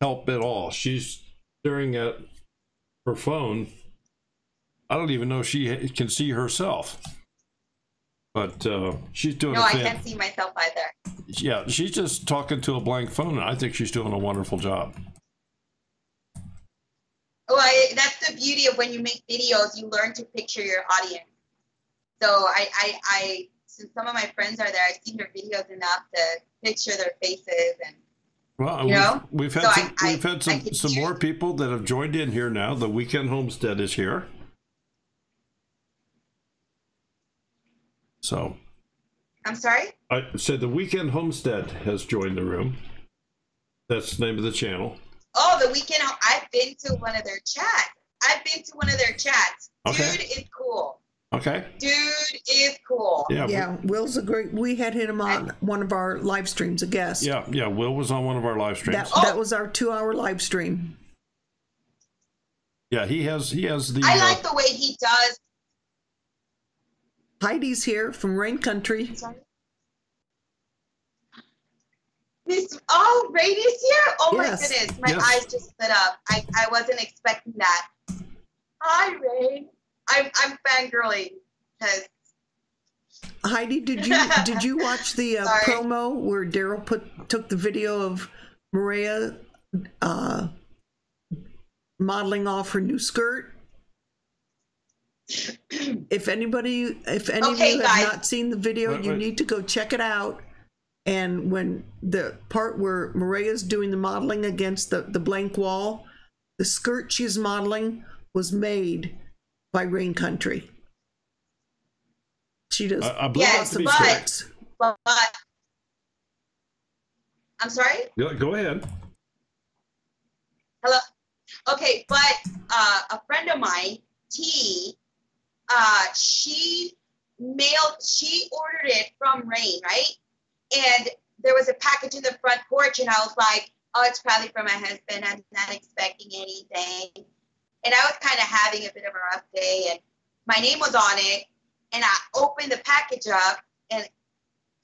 help at all. She's staring at her phone. I don't even know if she can see herself. But she's doing. No, I can't see myself either. Yeah, she's just talking to a blank phone, and I think she's doing a wonderful job. Oh, that's the beauty of when you make videos. You learn to picture your audience. So I since some of my friends are there, I've seen their videos enough to picture their faces, and well, you know, we've had some more people that have joined in here now. The Weekend Homestead is here. So, I'm sorry? I said the Weekend Homestead has joined the room. That's the name of the channel. Oh, the Weekend. I've been to one of their chats. Okay. Dude is cool. Okay. Dude is cool. Yeah, Will's a great. We had him on one of our live streams, a guest. Yeah. Will was on one of our live streams. That was our 2-hour live stream. Yeah, he has the. I like the way he does. Heidi's here from Rain Country. Sorry. Rain is here. Oh Yes. my goodness, my Yes. eyes just lit up. I wasn't expecting that. Hi, Rain. I'm fangirling because. Heidi, did you watch the Sorry. promo where Daryl took the video of Mireya modeling off her new skirt? If any of you have guys. not seen the video, Wait. you need to go check it out. And when the part where Mireya's doing the modeling against the blank wall, the skirt she's modeling was made by Rain Country. She does I believe Yes, that to be but- correct. skirts. But I'm sorry. Go ahead. Hello. Okay, but a friend of mine, T, she ordered it from Rain, right? And there was a package in the front porch, and I was like, oh, it's probably for my husband. I'm not expecting anything. And I was kind of having a bit of a rough day, and my name was on it. And I opened the package up, and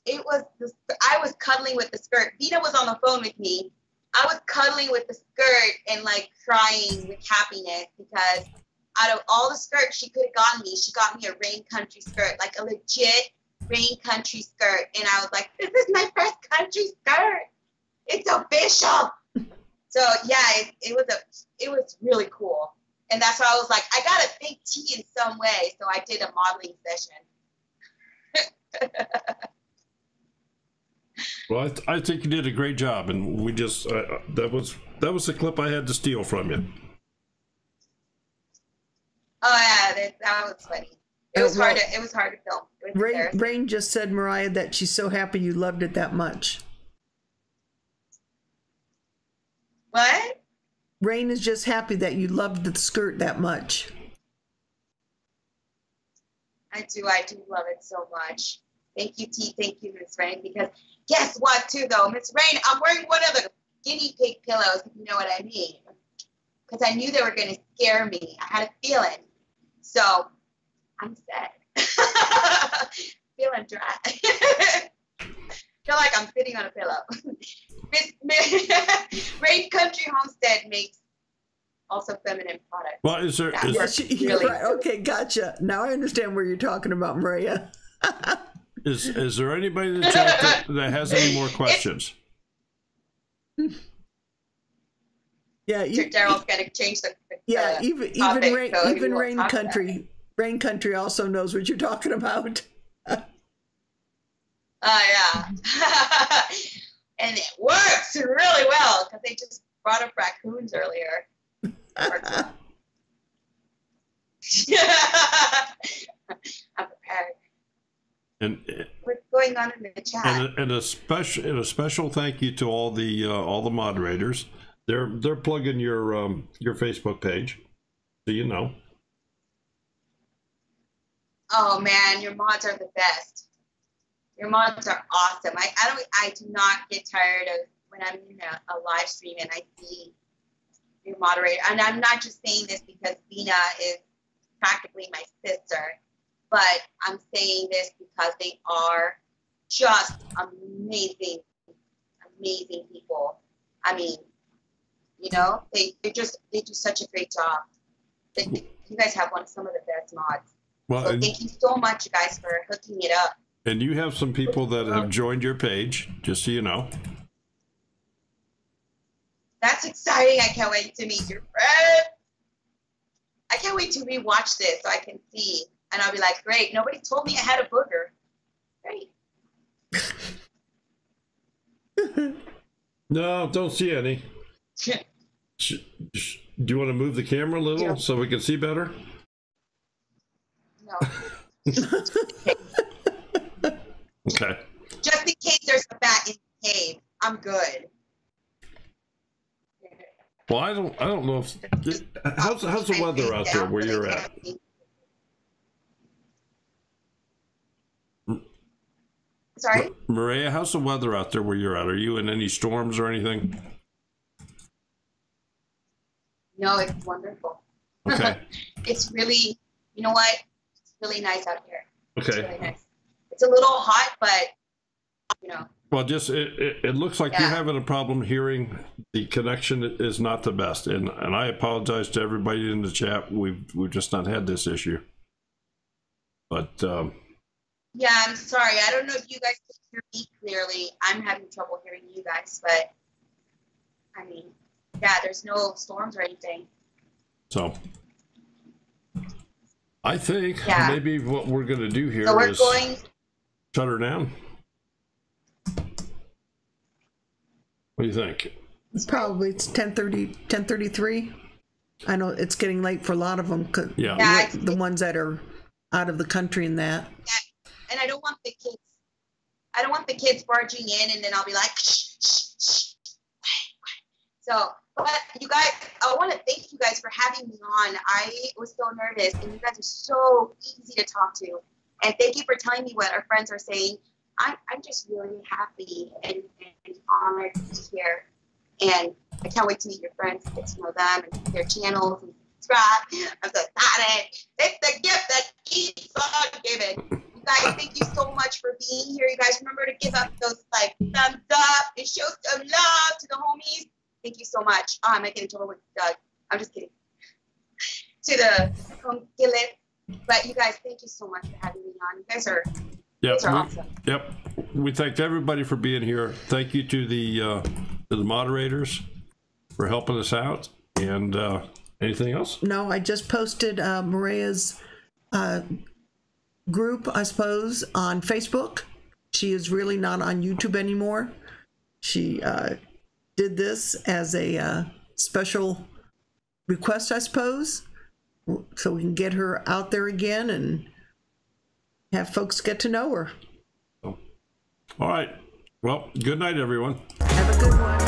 I was cuddling with the skirt. Vina was on the phone with me. I was cuddling with the skirt and like crying with happiness because out of all the skirts she could have gotten me, she got me a Rain Country skirt, like a legit Rain Country skirt. And I was like, this is my first country skirt. It's official. So yeah, it was really cool. And that's why I was like, I got to thank T in some way. So I did a modeling session. Well, I think you did a great job, and we just that was the clip I had to steal from you. Oh yeah, that was funny. It was hard to film. It was embarrassing. Rain just said, Mariah, that she's so happy you loved it that much. What? Rain is just happy that you loved the skirt that much. I do love it so much. Thank you, T. Thank you, Miss Rain. Because guess what, too, though, Miss Rain, I'm wearing one of the guinea pig pillows, if you know what I mean. Because I knew they were going to scare me. I had a feeling. So I'm sad. Feeling dry. Feel like I'm sitting on a pillow. Rain Country Homestead makes also feminine products. Well, is there? Yeah. Is, Really? Right, okay, gotcha. Now I understand where you're talking about, Mireya. is there anybody in the chat that has any more questions? Yeah, Daryl's got to change the yeah. topic, Even so Rain Country. Rain Country also knows what you're talking about. Yeah. And it works really well because they just brought up raccoons earlier. I'm prepared. And What's going on in the chat? and a special thank you to all the moderators. They're plugging your Facebook page, so you know. Oh man, your mods are the best. Your mods are awesome. I do not get tired of when I'm in a live stream and I see your moderator. And I'm not just saying this because Vina is practically my sister, but I'm saying this because they are just amazing people. I mean, you know, they do such a great job. You guys have some of the best mods. Well, So thank you so much, you guys, for hooking it up. and you have some people that have joined your page, just so you know. That's exciting. I can't wait to meet your friend. I can't wait to rewatch this so I can see. And I'll be like, great, nobody told me I had a booger. Great. No, don't see any. Do you want to move the camera a little so we can see better? No. Okay. Just in case there's a bat in the cave. I'm good. Well, I don't know if how's the weather out there where you're at? Sorry? Mireya, how's the weather out there where you're at? Are you in any storms or anything? No, it's wonderful. Okay. It's really, you know what? It's really nice out here. Okay. It's really nice. It's a little hot, but, you know. Well, just it looks like you're having a problem hearing. The connection is not the best, and I apologize to everybody in the chat. We've just not had this issue. But yeah, I'm sorry. I don't know if you guys can hear me clearly. I'm having trouble hearing you guys, but I mean, yeah, there's no storms or anything. So I think maybe what we're going to do here is shut her down. What do you think? Probably it's 10:30, 10:33. I know it's getting late for a lot of them. Yeah. The ones that are out of the country and that. Yeah. And I don't want the kids barging in, and then I'll be like, shh, shh, shh. So, but you guys, I want to thank you guys for having me on. I was so nervous, and you guys are so easy to talk to. And thank you for telling me what our friends are saying. I'm just really happy and honored to be here. And I can't wait to meet your friends, get to know them and their channels and subscribe. I'm so excited. It's the gift that keeps on giving. You guys, thank you so much for being here. You guys remember to give up those thumbs up and show some love to the homies. Thank you so much. Oh, I'm getting trouble with Doug. I'm just kidding. To the home skillet. But you guys, thank you so much for having me on. You guys are awesome. Yep. We thank everybody for being here. Thank you to the moderators for helping us out. And anything else? No, I just posted Mireya's group, I suppose, on Facebook. She is really not on YouTube anymore. She did this as a special request, I suppose, so we can get her out there again and have folks get to know her. All right. Well, good night, everyone. Have a good one.